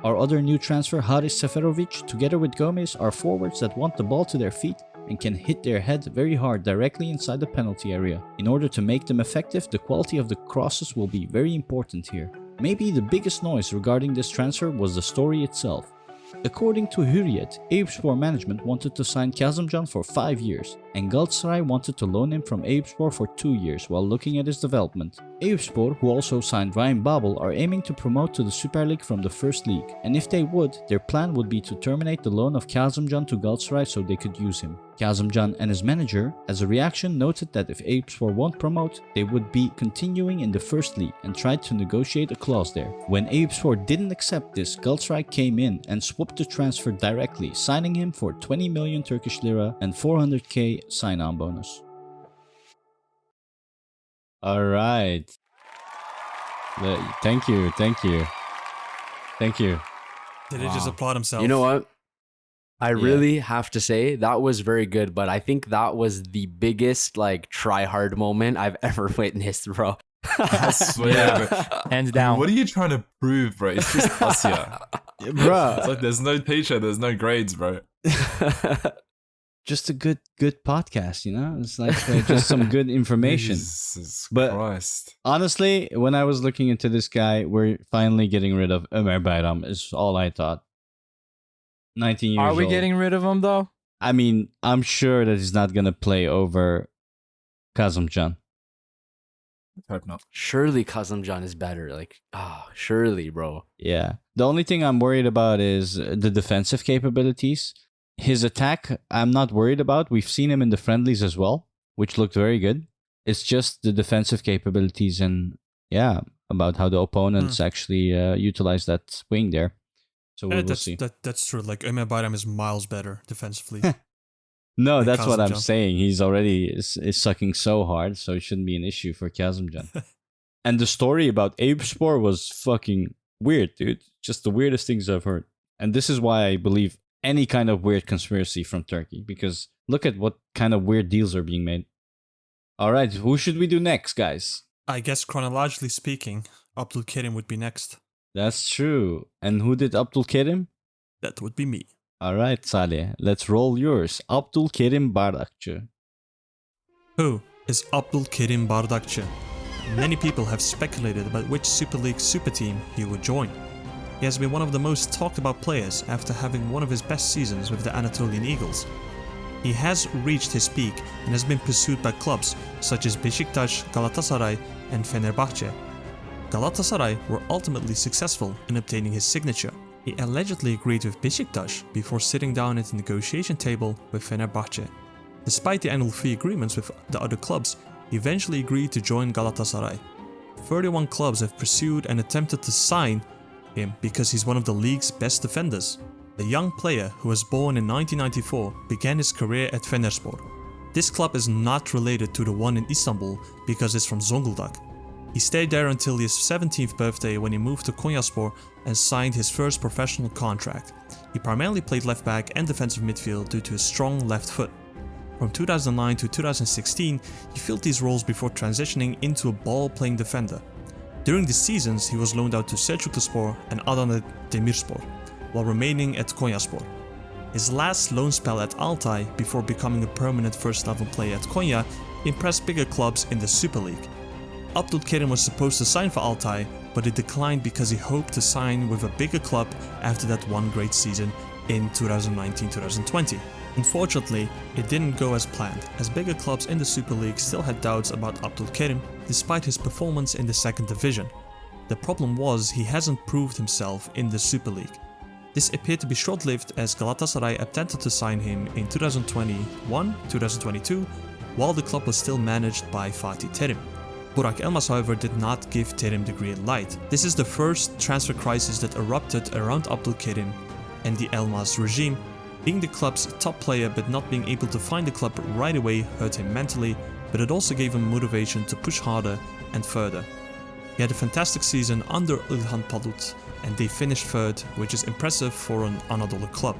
Our other new transfer, Haris Seferoviç, together with Gomez, are forwards that want the ball to their feet and can hit their head very hard directly inside the penalty area. In order to make them effective, the quality of the crosses will be very important here. Maybe the biggest noise regarding this transfer was the story itself. According to Hürriyet, Eyüpspor management wanted to sign Kazımcan for 5 years, and Galatasaray wanted to loan him from Eyüpspor for 2 years while looking at his development. Eyüpspor, who also signed Ryan Babel, are aiming to promote to the Super League from the First League, and if they would, their plan would be to terminate the loan of Kazımcan to Galatasaray so they could use him. Kazımcan and his manager, as a reaction, noted that if Eyüpspor won't promote, they would be continuing in the First League and tried to negotiate a clause there. When Eyüpspor didn't accept this, Galatasaray came in and swapped the transfer directly, signing him for 20 million Turkish lira and 400k sign-on bonus. All right. Thank you. Did he just applaud himself? You know what? I really have to say that was very good, but I think that was the biggest like try hard moment I've ever witnessed, bro. I swear, bro. Hands down. What are you trying to prove, bro? It's just us here. Bro. It's like there's no teacher, there's no grades, bro. Just a good podcast, you know? It's like just some good information. Jesus But- Christ. Honestly, when I was looking into this guy, we're finally getting rid of Ömer Bayram, is all I thought. 19 years Are we old. getting rid of him though? I mean, I'm sure that he's not going to play over Kazımcan. Hope not. Surely Kazımcan is better. Like, surely, bro. Yeah. The only thing I'm worried about is the defensive capabilities. His attack, I'm not worried about. We've seen him in the friendlies as well, which looked very good. It's just the defensive capabilities and, about how the opponents actually utilize that wing there. So we'll see. That's true. Like, Ömer Bayram is miles better defensively. No, Like that's what I'm Kazımcan. saying. He's already is sucking so hard, so it shouldn't be an issue for Kazımcan. And the story about Eyüpspor was fucking weird, dude. Just the weirdest things I've heard. And this is why I believe any kind of weird conspiracy from Turkey, because look at what kind of weird deals are being made. All right, who should we do next, guys? I guess chronologically speaking, Abdülkerim would be next. That's true. And who did Abdülkerim? That would be me. All right, Salih, let's roll yours. Abdülkerim Bardakcı. Who is Abdülkerim Bardakcı? Many people have speculated about which Super League super team he would join. He has been one of the most talked about players after having one of his best seasons with the Anatolian Eagles. He has reached his peak and has been pursued by clubs such as Beşiktaş, Galatasaray and Fenerbahçe. Galatasaray were ultimately successful in obtaining his signature. He allegedly agreed with Beşiktaş before sitting down at the negotiation table with Fenerbahçe. Despite the annual fee agreements with the other clubs, he eventually agreed to join Galatasaray. 31 clubs have pursued and attempted to sign him because he's one of the league's best defenders. The young player, who was born in 1994, began his career at Fenerspor. This club is not related to the one in Istanbul because it's from Zonguldak. He stayed there until his 17th birthday when he moved to Konyaspor and signed his first professional contract. He primarily played left back and defensive midfield due to his strong left foot. From 2009 to 2016, he filled these roles before transitioning into a ball-playing defender. During the seasons, he was loaned out to Selçukluspor and Adana Demirspor, while remaining at Konyaspor. His last loan spell at Altay, before becoming a permanent first-level player at Konya, impressed bigger clubs in the Super League. Abdülkerim was supposed to sign for Altay, but he declined because he hoped to sign with a bigger club after that one great season in 2019-2020. Unfortunately, it didn't go as planned, as bigger clubs in the Super League still had doubts about Abdülkerim despite his performance in the second division. The problem was he hasn't proved himself in the Super League. This appeared to be short-lived as Galatasaray attempted to sign him in 2021-2022, while the club was still managed by Fatih Terim. Burak Elmas, however, did not give Terim the green light. This is the first transfer crisis that erupted around Abdülkerim and the Elmas regime. Being the club's top player but not being able to find the club right away hurt him mentally, but it also gave him motivation to push harder and further. He had a fantastic season under İlhan Palut, and they finished third, which is impressive for an Anadolu club.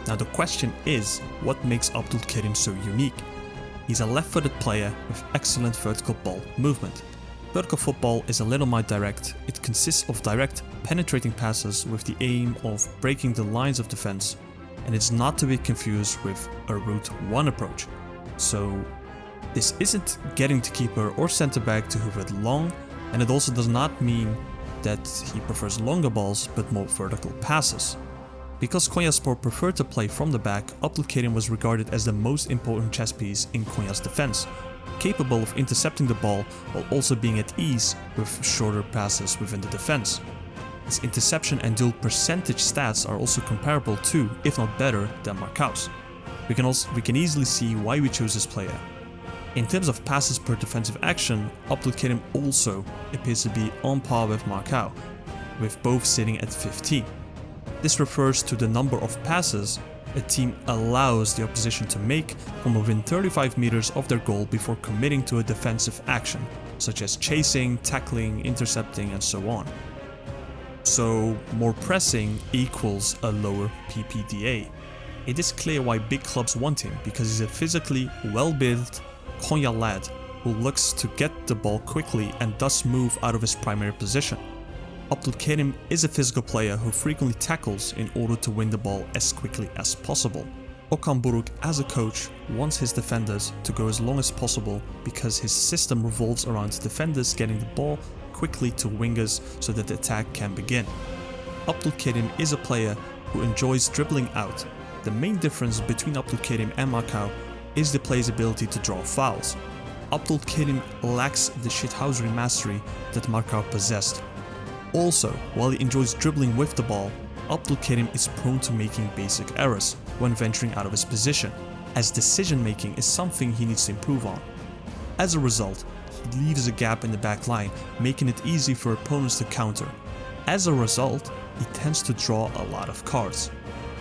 Now the question is, what makes Abdülkerim so unique? He's a left-footed player with excellent vertical ball movement. Vertical football is a little more direct. It consists of direct, penetrating passes with the aim of breaking the lines of defense, and it's not to be confused with a route 1 approach. So this isn't getting the keeper or centre back to hoover it long, and it also does not mean that he prefers longer balls but more vertical passes. Because Konyaspor preferred to play from the back, Abdülkerim was regarded as the most important chess piece in Konya's defense, capable of intercepting the ball while also being at ease with shorter passes within the defense. His interception and duel percentage stats are also comparable to, if not better, than Marcao's. We can easily see why we chose this player. In terms of passes per defensive action, Abdülkerim also appears to be on par with Marcao, with both sitting at 15. This refers to the number of passes a team allows the opposition to make from within 35 meters of their goal before committing to a defensive action, such as chasing, tackling, intercepting, and so on. So more pressing equals a lower PPDA. It is clear why big clubs want him, because he's a physically well-built Konya lad who looks to get the ball quickly and thus move out of his primary position. Abdülkerim is a physical player who frequently tackles in order to win the ball as quickly as possible. Okan Buruk, as a coach, wants his defenders to go as long as possible because his system revolves around defenders getting the ball quickly to wingers so that the attack can begin. Abdülkerim is a player who enjoys dribbling out. The main difference between Abdülkerim and Marcao is the player's ability to draw fouls. Abdülkerim lacks the shithousery mastery that Marcao possessed. Also, while he enjoys dribbling with the ball, Abdülkerim is prone to making basic errors when venturing out of his position, as decision making is something he needs to improve on. As a result, he leaves a gap in the back line, making it easy for opponents to counter. As a result, he tends to draw a lot of cards.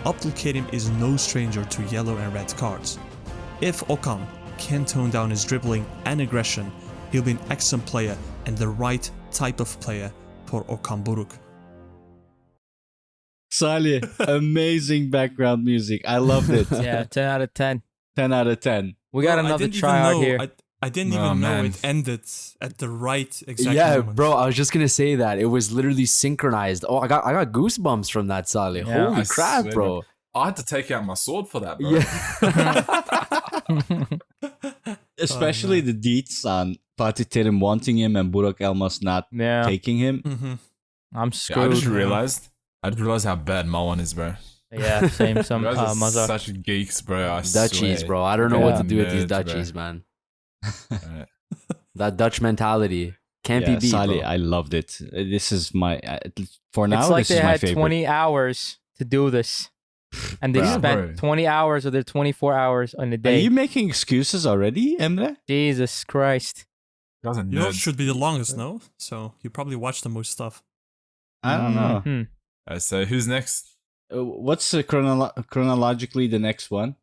Abdülkerim is no stranger to yellow and red cards. If Okan can tone down his dribbling and aggression, he'll be an excellent player and the right type of player for Okan Buruk. Salih, amazing background music. I loved it. Yeah, 10 out of 10. 10 out of 10. We got Bro, another tryout here. I didn't Oh, even know man. it ended at the right exact Yeah, moment. bro, I was just gonna say that. It was literally synchronized. Oh, I got goosebumps from that, Salih. Yeah. Holy I crap, swear, bro. man. I had to take out my sword for that, bro. Yeah. Especially the deets on Fatih Terim wanting him and Burak Elmas not Yeah, taking him. Mhm. I'm Yeah, screwed. I just realized how bad Marwan is, bro. Yeah, same. Some You guys are Mazhar. such geeks, bro. I Dutchies, swear. bro. I don't know Yeah. what to do with these Nerds, Dutchies, bro. man. Alright. That Dutch mentality can't Yeah, be beat, Salih, bro. I loved it. This is my for now. It's like this they is my had favorite. 20 hours to do this, and they Bruh. spent 20 hours of their 24 hours on the Are day. you making excuses already, Emre? Jesus Christ! You guys are You know, it nerds. should be the longest, no? So you probably watch the most stuff. I don't know. Mhm. So who's next? What's chronologically the next one?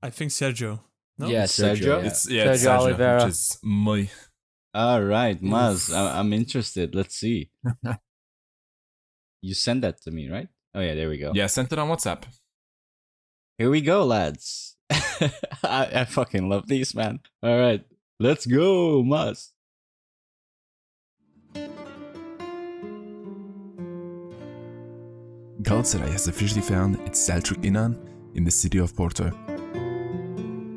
I think Sérgio. No? Yeah, Sergio. Sergio? Yeah. It's Sérgio Sérgio, Oliveira. which is me. All right, Maz, I'm interested. Let's see. You send that to me, right? Oh yeah, there we go. Yeah, sent it on WhatsApp. Here we go, lads. I fucking love these, man. All right, let's go, Maz. Galatasaray has officially found its Selçuk Inan in the city of Porto.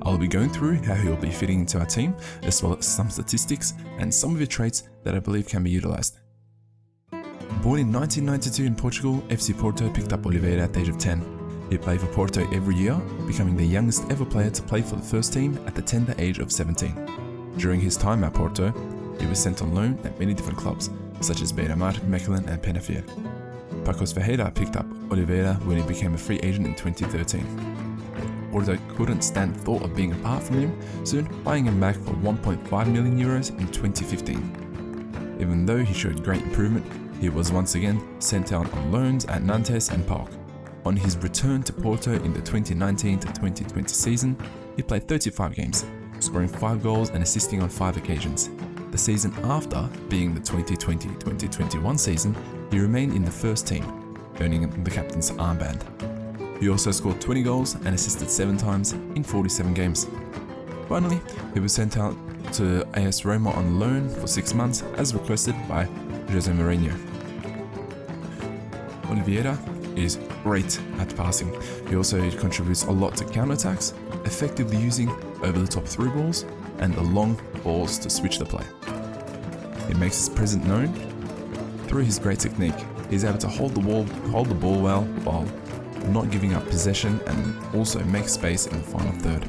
I'll be going through how he will be fitting into our team, as well as some statistics and some of the traits that I believe can be utilized. Born in 1992 in Portugal, FC Porto picked up Oliveira at the age of 10. He played for Porto every year, becoming the youngest ever player to play for the first team at the tender age of 17. During his time at Porto, he was sent on loan at many different clubs, such as Beira-Mar, Mechelen and Penafiel. Pacos Ferreira picked up Oliveira when he became a free agent in 2013. Porto couldn't stand the thought of being apart from him, soon buying him back for 1.5 million euros in 2015. Even though he showed great improvement, he was once again sent out on loans at Nantes and PAOK. On his return to Porto in the 2019-2020 season, he played 35 games, scoring 5 goals and assisting on 5 occasions. The season after, being the 2020-2021 season, he remained in the first team, earning the captain's armband. He also scored 20 goals and assisted 7 times in 47 games. Finally, he was sent out to AS Roma on loan for 6 months as requested by Jose Mourinho. Oliveira is great at passing. He also contributes a lot to counterattacks, effectively using over-the-top through balls and the long balls to switch the play. He makes his presence known through his great technique. He's able to hold the ball well while not giving up possession and also make space in the final third.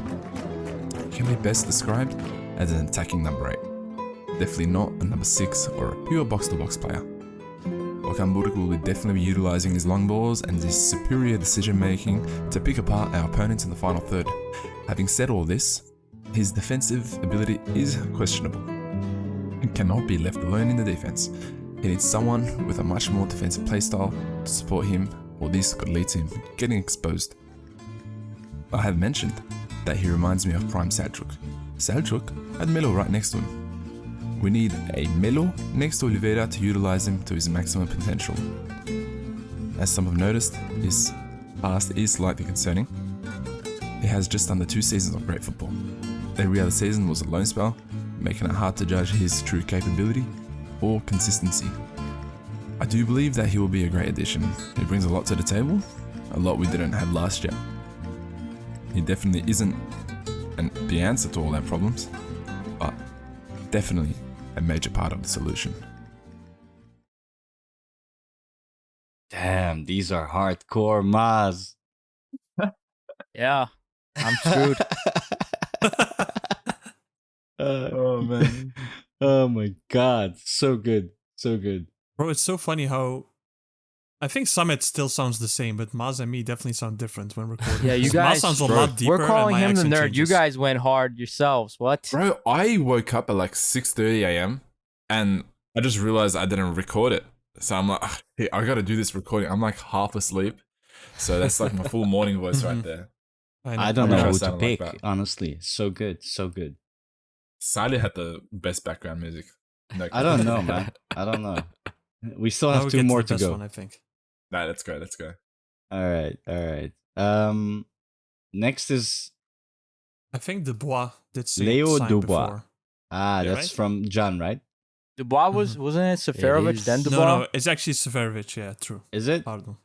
He can be best described as an attacking number 8. Definitely not a number 6 or a pure box-to-box player. Okan Buruk will be definitely utilizing his long balls and his superior decision making to pick apart our opponents in the final third. Having said all this, his defensive ability is questionable and cannot be left alone in the defense. He needs someone with a much more defensive playstyle to support him, or this could lead to him getting exposed. I have mentioned that he reminds me of prime Selçuk. Selçuk had Melo right next to him. We need a Melo next to Oliveira to utilize him to his maximum potential. As some have noticed, his past is slightly concerning. He has just under 2 seasons of great football. Every other season was a loan spell, making it hard to judge his true capability or consistency. I do believe that he will be a great addition. He brings a lot to the table, a lot we didn't have last year. He definitely isn't the answer to all our problems, but definitely a major part of the solution. Damn, these are hardcore, Maz. Yeah, I'm screwed. Oh man. Oh my god. So good. So good. Bro, it's so funny how I think Samet still sounds the same, but Maz and me definitely sound different when recording. Yeah, you Maz guys- sounds a lot deeper. We're calling and my him the accent nerd. You changes. guys went hard yourselves. What? Bro, I woke up at like 6:30 a.m. and I just realized I didn't record it. So I'm like, hey, I gotta do this recording. I'm like half asleep. So that's like my full morning voice right there. I don't I wish know I who to sounded like pick, that. honestly. So good. So good. Salih had the best background music. No, I don't know, man. I don't know. We still Now have we 2 get more the to best go. one, I think. Nah, let's go. Let's go. All right. Next is I think Dubois did say Léo sign Dubois. before. that's right? from John, right? Dubois wasn't it Seferovic is. then Dubois? No, it's actually Seferovic. Yeah, true. Is it? Pardon.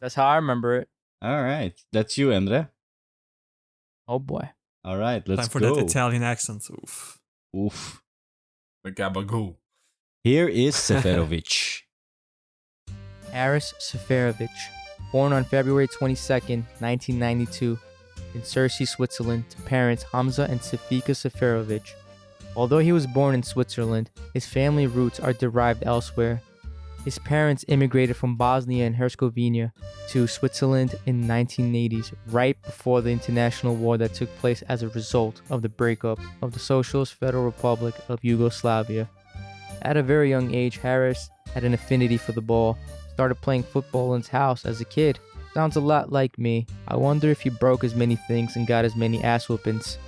That's how I remember it. All right. That's you, Emre. Oh boy. All right. Let's Time for go. that Italian accent. Oof. Oof. The Gabagoo. Here is Seferovic. Haris Seferovic, born on February 22nd, 1992, in Cercy, Switzerland, to parents Hamza and Safika Seferovic. Although he was born in Switzerland, his family roots are derived elsewhere. His parents immigrated from Bosnia and Herzegovina to Switzerland in the 1980s, right before the international war that took place as a result of the breakup of the Socialist Federal Republic of Yugoslavia. At a very young age, Haris had an affinity for the ball, started playing football in his house as a kid. Sounds a lot like me. I wonder if he broke as many things and got as many ass whoopings.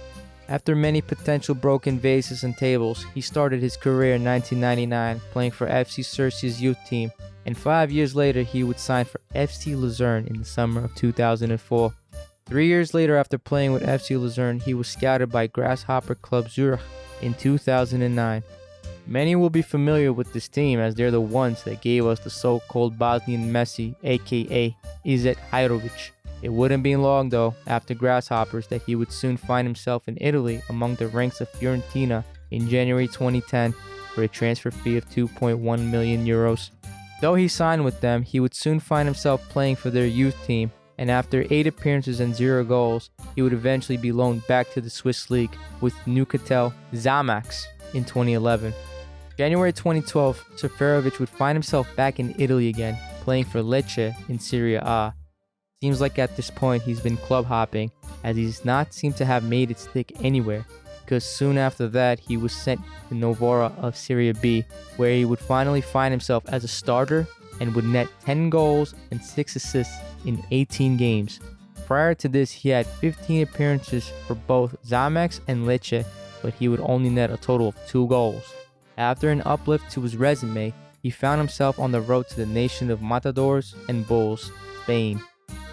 After many potential broken vases and tables, he started his career in 1999 playing for FC Cercy's youth team, and 5 years later he would sign for FC Luzern in the summer of 2004. 3 years later, after playing with FC Luzern, he was scouted by Grasshopper Club Zurich in 2009. Many will be familiar with this team as they're the ones that gave us the so-called Bosnian Messi, aka Izet Hajrovic. It wouldn't be long though, after Grasshoppers, that he would soon find himself in Italy among the ranks of Fiorentina in January 2010 for a transfer fee of 2.1 million euros. Though he signed with them, he would soon find himself playing for their youth team, and after 8 appearances and 0 goals, he would eventually be loaned back to the Swiss league with Neuchâtel Xamax in 2011. January 2012, Seferovic would find himself back in Italy again, playing for Lecce in Serie A. Seems like at this point he's been club hopping, as he does not seem to have made it stick anywhere, because soon after that he was sent to Novara of Serie B, where he would finally find himself as a starter and would net 10 goals and 6 assists in 18 games. Prior to this, he had 15 appearances for both Xamax and Lecce, but he would only net a total of 2 goals. After an uplift to his resume, he found himself on the road to the nation of Matadors and Bulls, Spain.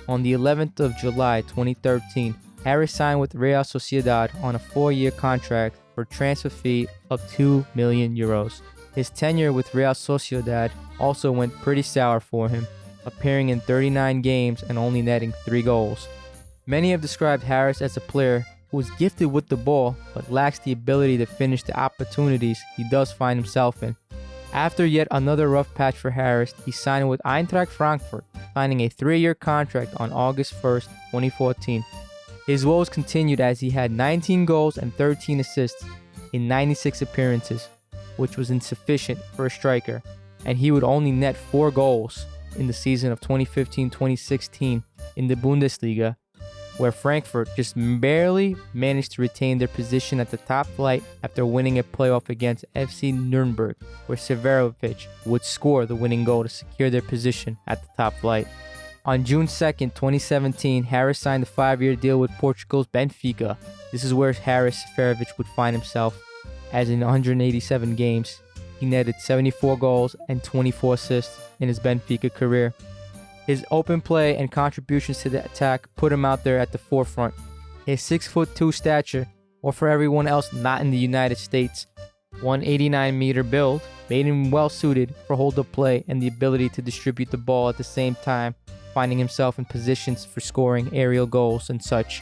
On the 11th of July 2013, Haris signed with Real Sociedad on a 4-year contract for a transfer fee of 2 million euros. His tenure with Real Sociedad also went pretty sour for him, appearing in 39 games and only netting 3 goals. Many have described Haris as a player who is gifted with the ball but lacks the ability to finish the opportunities he does find himself in. After yet another rough patch for Haris, he signed with Eintracht Frankfurt, signing a 3-year contract on August 1st, 2014. His woes continued as he had 19 goals and 13 assists in 96 appearances, which was insufficient for a striker, and he would only net 4 goals in the season of 2015-2016 in the Bundesliga, where Frankfurt just barely managed to retain their position at the top flight after winning a playoff against FC Nuremberg, where Seferovic would score the winning goal to secure their position at the top flight. On June 2nd, 2017, Haris signed a 5-year deal with Portugal's Benfica. This is where Haris Seferovic would find himself. as in 187 games, he netted 74 goals and 24 assists in his Benfica career. His open play and contributions to the attack put him out there at the forefront. His 6'2" stature, or for everyone else not in the United States, 189-meter build made him well suited for hold-up play and the ability to distribute the ball at the same time, finding himself in positions for scoring aerial goals and such.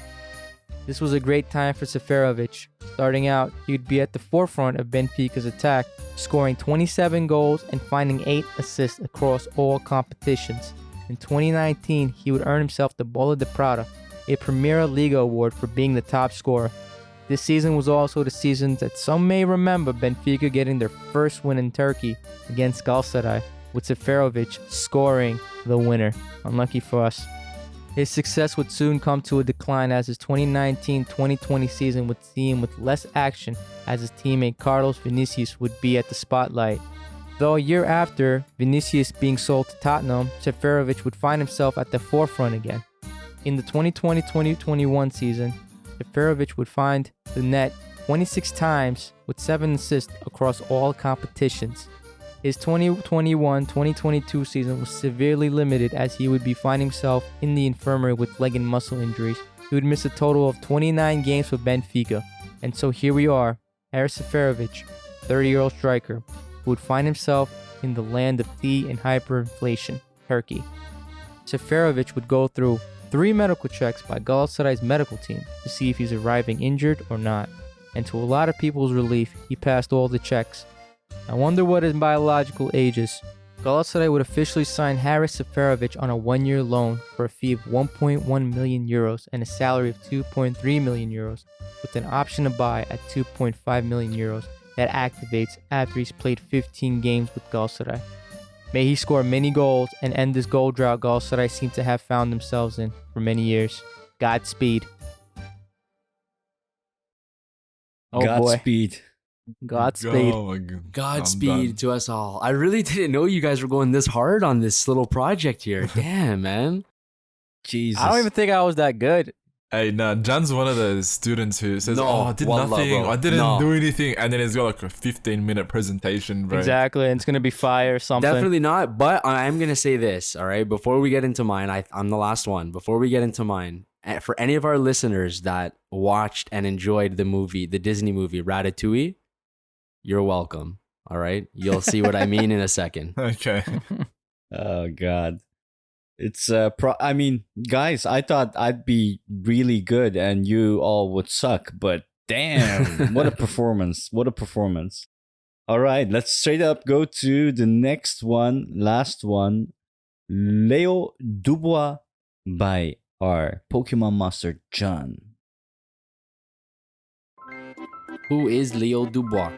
This was a great time for Seferović. Starting out, he would be at the forefront of Benfica's attack, scoring 27 goals and finding 8 assists across all competitions. In 2019, he would earn himself the Bola de Prata, a Primeira Liga award for being the top scorer. This season was also the season that some may remember Benfica getting their first win in Turkey against Galatasaray, with Seferović scoring the winner. Unlucky for us. His success would soon come to a decline as his 2019-2020 season would see him with less action as his teammate Carlos Vinicius would be at the spotlight. Though a year after Vinicius being sold to Tottenham, Seferović would find himself at the forefront again. In the 2020-2021 season, Seferović would find the net 26 times with 7 assists across all competitions. His 2021-2022 season was severely limited as he would be finding himself in the infirmary with leg and muscle injuries. He would miss a total of 29 games for Benfica. And so here we are, Haris Seferović, 30-year-old striker, who would find himself in the land of tea and hyperinflation, Turkey. Seferović would go through 3 medical checks by Galatasaray's medical team to see if he's arriving injured or not. And to a lot of people's relief, he passed all the checks. I wonder what his biological age is. Galatasaray would officially sign Haris Seferović on a 1-year loan for a fee of 1.1 million euros and a salary of 2.3 million euros, with an option to buy at 2.5 million euros that activates after he's played 15 games with Galatasaray. May he score many goals and end this goal drought Galatasaray seem to have found themselves in for many years. Godspeed. Oh Godspeed. boy. Godspeed. Oh my God. I'm Godspeed done. to us all. I really didn't know you guys were going this hard on this little project here. Damn, man. Jesus. I don't even think I was that good. Hey, nah, Jan's one of those students who says, No, "Oh, I did wallah, nothing. bro. I didn't No. do anything," and then he's got like a 15-minute presentation, bro. Exactly, and it's gonna be fire or something. Definitely not. But I am gonna say this, all right. Before we get into mine, I'm the last one. Before we get into mine, for any of our listeners that watched and enjoyed the movie, the Disney movie Ratatouille, you're welcome. All right, you'll see what I mean in a second. Okay. Oh God. It's I mean, guys, I thought I'd be really good and you all would suck, but damn, what a performance. What a performance. All right, let's straight up go to the next one, last one. Léo Dubois by our Pokemon Master John. Who is Léo Dubois?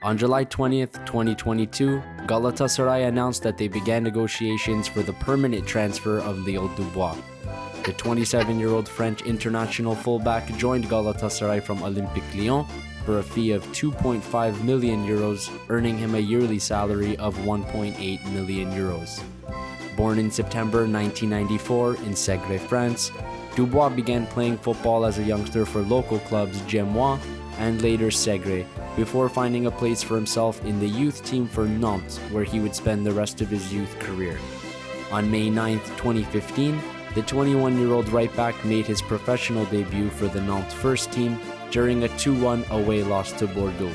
On July 20th, 2022, Galatasaray announced that they began negotiations for the permanent transfer of Léo Dubois. The 27-year-old French international fullback joined Galatasaray from Olympique Lyon for a fee of 2.5 million euros, earning him a yearly salary of 1.8 million euros. Born in September 1994 in Sérgio, France, Dubois began playing football as a youngster for local clubs Gémois and later Sérgio, before finding a place for himself in the youth team for Nantes, where he would spend the rest of his youth career. On May 9th, 2015, the 21-year-old right-back made his professional debut for the Nantes first team during a 2-1 away loss to Bordeaux.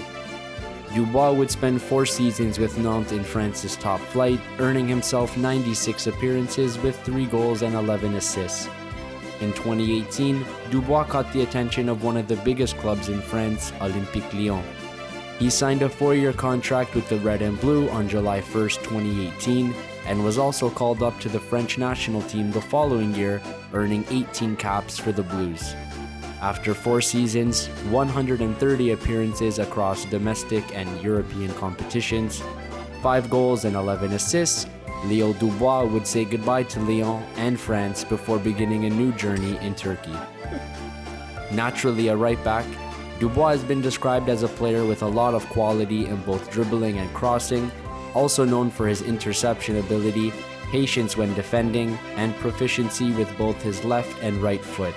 Dubois would spend 4 seasons with Nantes in France's top flight, earning himself 96 appearances with 3 goals and 11 assists. In 2018, Dubois caught the attention of one of the biggest clubs in France, Olympique Lyon. He signed a 4-year contract with the Red and Blue on July 1st, 2018, and was also called up to the French national team the following year, earning 18 caps for the Blues. After 4 seasons, 130 appearances across domestic and European competitions, 5 goals and 11 assists, Léo Dubois would say goodbye to Lyon and France before beginning a new journey in Turkey. Naturally a right back, Dubois has been described as a player with a lot of quality in both dribbling and crossing, also known for his interception ability, patience when defending, and proficiency with both his left and right foot.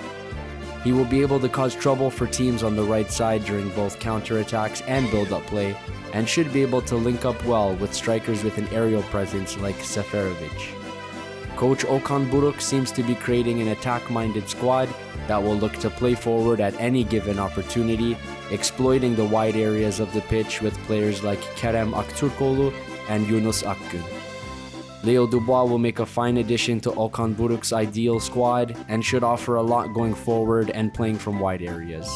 He will be able to cause trouble for teams on the right side during both counterattacks and build-up play, and should be able to link up well with strikers with an aerial presence like Seferoviç. Coach Okan Buruk seems to be creating an attack-minded squad that will look to play forward at any given opportunity, exploiting the wide areas of the pitch with players like Kerem Aktürkoğlu and Yunus Akgün. Léo Dubois will make a fine addition to Okan Buruk's ideal squad and should offer a lot going forward and playing from wide areas.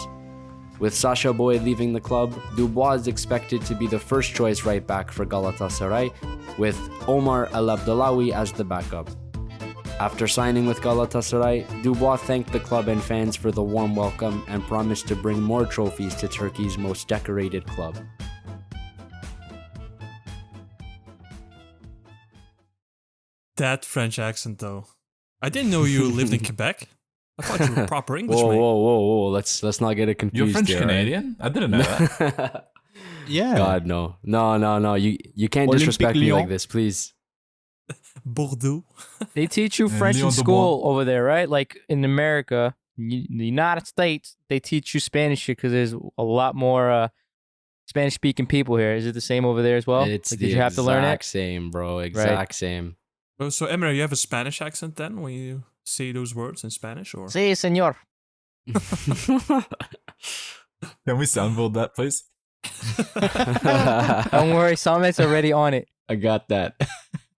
With Sacha Boey leaving the club, Dubois is expected to be the first choice right back for Galatasaray, with Omar El Abdellaoui as the backup. After signing with Galatasaray, Dubois thanked the club and fans for the warm welcome and promised to bring more trophies to Turkey's most decorated club. That French accent, though. I didn't know you lived in Quebec. I thought you were proper English, Whoa, mate. whoa. Let's not get it confused. You're French here, Canadian? I didn't know that. right? Yeah. God, no. No. You can't Olympique disrespect me Lyon. like this, please. Bordeaux. They teach you French in Léo school over there, right? Like in America, the United States, they teach you Spanish because there's a lot more Spanish-speaking people here. Is it the same over there as well? It's Like, the did you have to learn exact it? same, bro. Exact same. Oh, so, Emre, you have a Spanish accent then when you say those words in Spanish? Or Sí, señor. Can we soundboard that, please? Don't worry, Samet's already on it. I got that.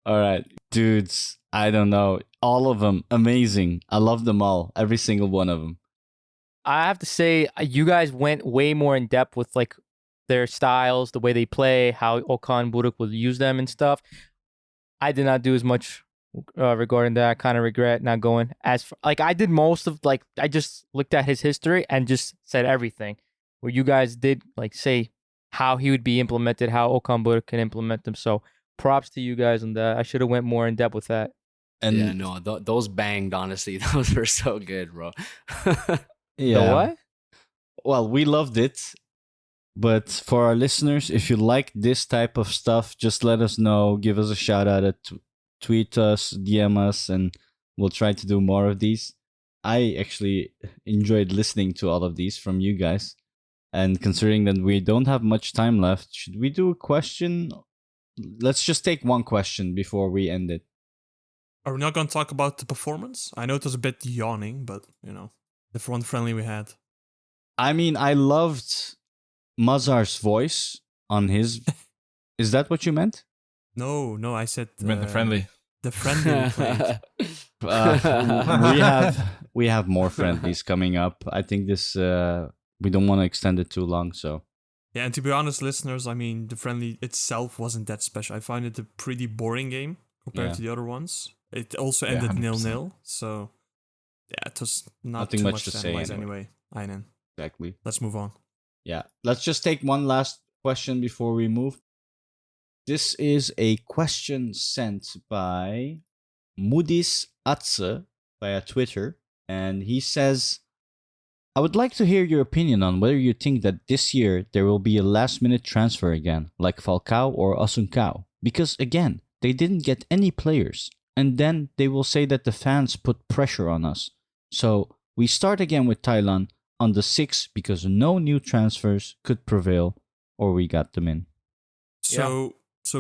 All right. Dudes, I don't know. All of them, amazing. I love them all. Every single one of them. I have to say, you guys went way more in depth with like their styles, the way they play, how Okan Buruk will use them and stuff. I did not do as much regarding that. I kind of regret not going like I did most of I just looked at his history and just said everything. Where you guys did like say how he would be implemented, how Okan Buruk can implement them. So props to you guys on that. I should have went more in depth with that. And yeah, no, those banged, honestly. Those were so good, bro. yeah. The what? Well, we loved it. But for our listeners, if you like this type of stuff, just let us know. Give us a shout out at tweet us, DM us, and we'll try to do more of these. I actually enjoyed listening to all of these from you guys. And considering that we don't have much time left, should we do a question? Let's just take one question before we end it. are we not going to talk about the performance? I know it was a bit yawning, but, you know, the front friendly we had. I mean, I loved Mazhar's voice on his... Is that what you meant? No, I said... You meant the friendly. The friendly we played. We have more friendlies coming up. I think this we don't want to extend it too long, so Yeah, and to be honest, listeners, I mean, the friendly itself wasn't that special. I find it a pretty boring game compared to the other ones. It also ended 0-0, so yeah, it was Nothing too much much to to say analyze anyway. Aynen. exactly. Let's move on. Yeah, let's just take one last question before we move. This is a question sent by Mudis Atse via Twitter, and he says, I would like to hear your opinion on whether you think that this year there will be a last-minute transfer again, like Falcao or Asuncao. Because again, they didn't get any players, and then they will say that the fans put pressure on us. So we start again with Thailand on the 6th because no new transfers could prevail, or we got them in. So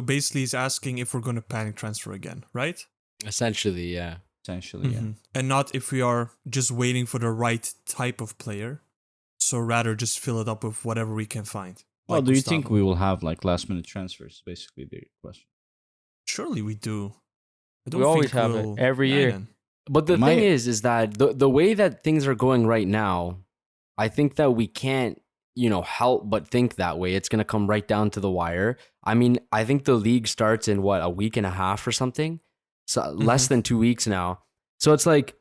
basically he's asking if we're going to panic transfer again, right? Essentially, yeah. Essentially, yeah. Mhm. And not if we are just waiting for the right type of player. So rather just fill it up with whatever we can find. Well, Like do you Gustavo. think we will have like last-minute transfers? Basically, the question. Surely we do. I don't We always think have we'll... it every year. Aynen. But the thing is that the way that things are going right now, I think that we can't, help but think that way. It's going to come right down to the wire. I mean, I think the league starts in a week and a half or something. So less than 2 weeks now. So it's like,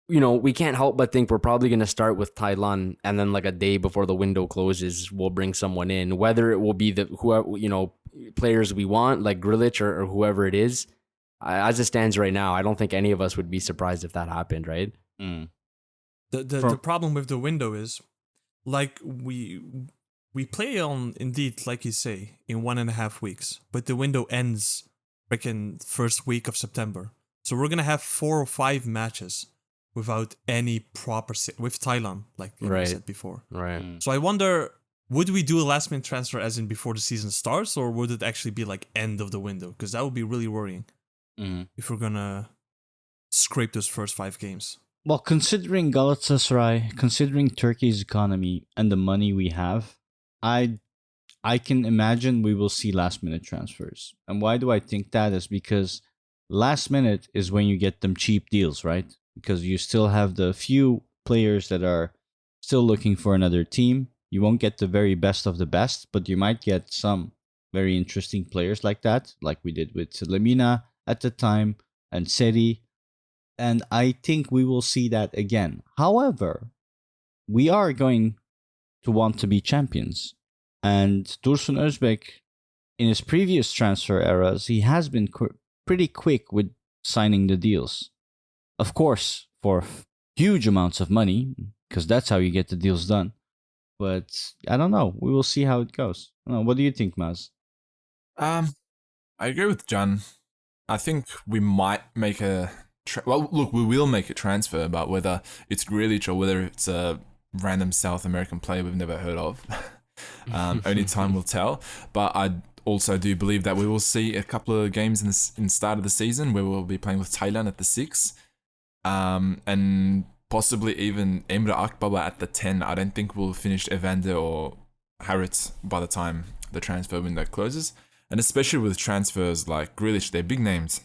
we can't help but think we're probably going to start with Thailand, and then like a day before the window closes, we'll bring someone in, whether it will be whoever, players we want, like Grilic or whoever it is. As it stands right now, I don't think any of us would be surprised if that happened, right? Mm. The problem with the window is, like, we play on, indeed, like you say, in 1.5 weeks, but the window ends freaking first week of September. So we're gonna have 4 or 5 matches without any proper with Thailand, like you Right. said before. Right. So I wonder, would we do a last minute transfer as in before the season starts, or would it actually be like end of the window? Because that would be really worrying if we're gonna scrape those first 5 games. Well, considering Galatasaray, considering Turkey's economy and the money we have, I can imagine we will see last minute transfers. And why do I think that is because last minute is when you get them cheap deals, right? Because you still have the few players that are still looking for another team. You won't get the very best of the best, but you might get some very interesting players like that, like we did with Lemina at the time and Seri. And I think we will see that again. However, we are going to want to be champions. And Dursun Özbek, in his previous transfer eras, he has been pretty quick with signing the deals. Of course, for huge amounts of money, because that's how you get the deals done. But I don't know. We will see how it goes. I don't know. What do you think, Maz? I agree with John. I think we might make a... well, look, we will make a transfer, but whether it's Grealish or whether it's a random South American player we've never heard of, only time will tell. But I also do believe that we will see a couple of games in the start of the season where we'll be playing with Thailand at the 6, and possibly even Emre Akbaba at the 10. I don't think we'll finish Evander or Harit by the time the transfer window closes. And especially with transfers like Grealish, they're big names.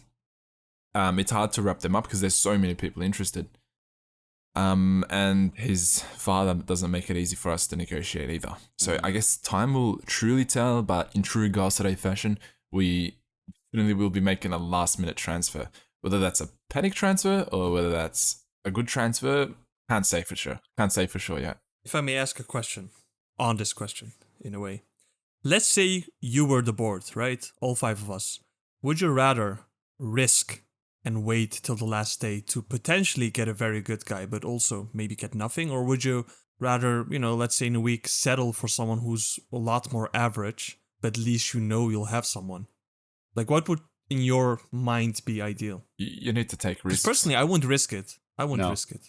It's hard to wrap them up because there's so many people interested. And his father doesn't make it easy for us to negotiate either. So I guess time will truly tell, but in true Galatasaray fashion, we definitely will be making a last minute transfer. Whether that's a panic transfer or whether that's a good transfer, can't say for sure. Can't say for sure yet. If I may ask a question on this question, in a way. Let's say you were the board, right? All 5 of us. Would you rather risk and wait till the last day to potentially get a very good guy, but also maybe get nothing? Or would you rather, let's say in a week, settle for someone who's a lot more average, but at least you'll have someone? Like, what would, in your mind, be ideal? You need to take 'Cause risks. personally, I wouldn't risk it.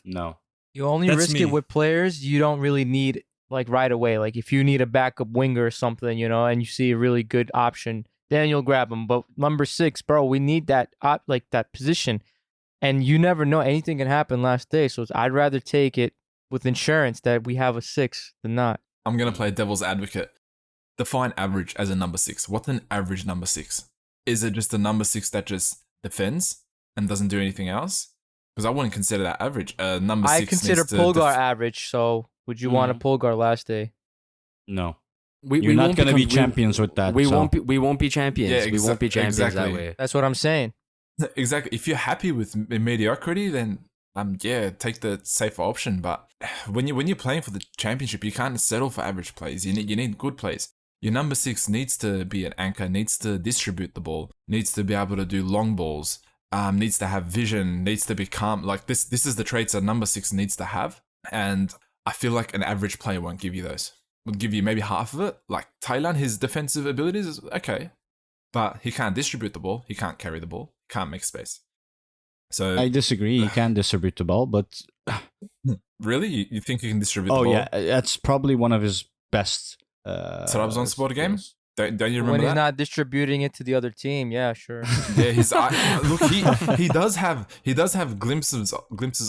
No. You only That's risk me. it with players you don't really need like right away. Like if you need a backup winger or something, and you see a really good option, then you'll grab him. But number 6, bro, we need that that position, and you never know. Anything can happen last day. So I'd rather take it with insurance that we have a 6 than not. I'm going to play devil's advocate. Define average as a number 6. What's an average number 6? Is it just a number 6 that just defends and doesn't do anything else? Because I wouldn't consider that average. Number 6 I consider needs to Polgar average. So would you want a Polgar last day? No. We You're not won't going to be become- champions with that. We so. won't be. We won't be champions. Yeah, we won't be champions exactly. that way. That's what I'm saying. Exactly. If you're happy with mediocrity, then take the safer option. But when you're playing for the championship, you can't settle for average plays. You need good plays. Your number 6 needs to be an anchor, needs to distribute the ball, needs to be able to do long balls, needs to have vision, needs to be calm. Like this is the traits a number 6 needs to have. And I feel like an average player won't give you those. Would give you maybe half of it. Like Thailand, his defensive abilities is okay, but he can't distribute the ball. He can't carry the ball. Can't make space. So I disagree. He can distribute the ball, but really, you think he can distribute the oh ball? yeah, that's probably one of his best. Trabzon sport game. skills. Don't you When remember he's that? not distributing it to the other team, yeah, sure. Yeah, look. He does have glimpses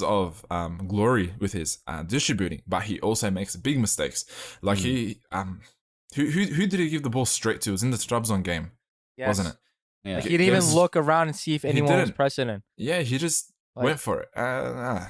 of glory with his distributing, but he also makes big mistakes. Like who did he give the ball straight to? It was in the Trabzon game, Yes. wasn't it? Yeah. Like, he didn't even Yes. look around and see if He anyone was didn't. pressing him. Yeah, he just Like- went for it. I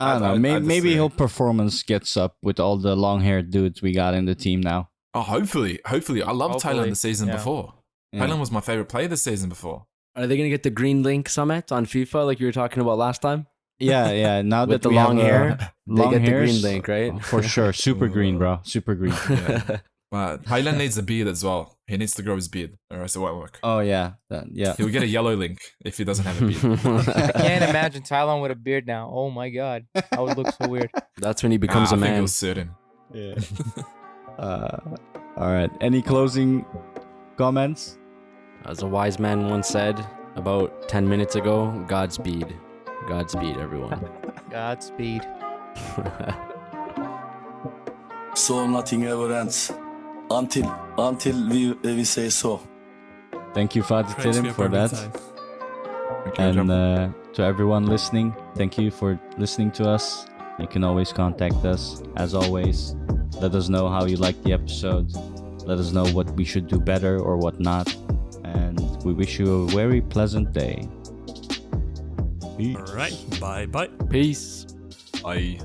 don't know. Maybe disagree. he'll performance gets up with all the long-haired dudes we got in the team now. Oh, hopefully. I loved Hopefully, Thailand the season yeah. before. Yeah. Thailand was my favorite player this season before. Are they gonna get the green link summit on FIFA like you were talking about last time? Yeah. Now With that the we long have, hair, they long get the hairs, green link, right? For sure, super green, bro, super green. Yeah. But Thailand needs a beard as well. He needs to grow his beard, or else it won't work. Oh yeah, yeah. He'll get a yellow link if he doesn't have a beard. I can't imagine Thailand with a beard now. Oh my god, that would look so weird. That's when he becomes I a think man. he'll suit him. Yeah. All right. Any closing comments? As a wise man once said about 10 minutes ago, Godspeed. Godspeed, everyone. Godspeed. So nothing ever ends until we say so. Thank you, Fatih Tries to be Terim, a for that. perfect time. And to everyone listening, thank you for listening to us. You can always contact us. As always, let us know how you liked the episode. Let us know what we should do better or what not. And we wish you a very pleasant day. Peace. All right. Bye bye. Peace. I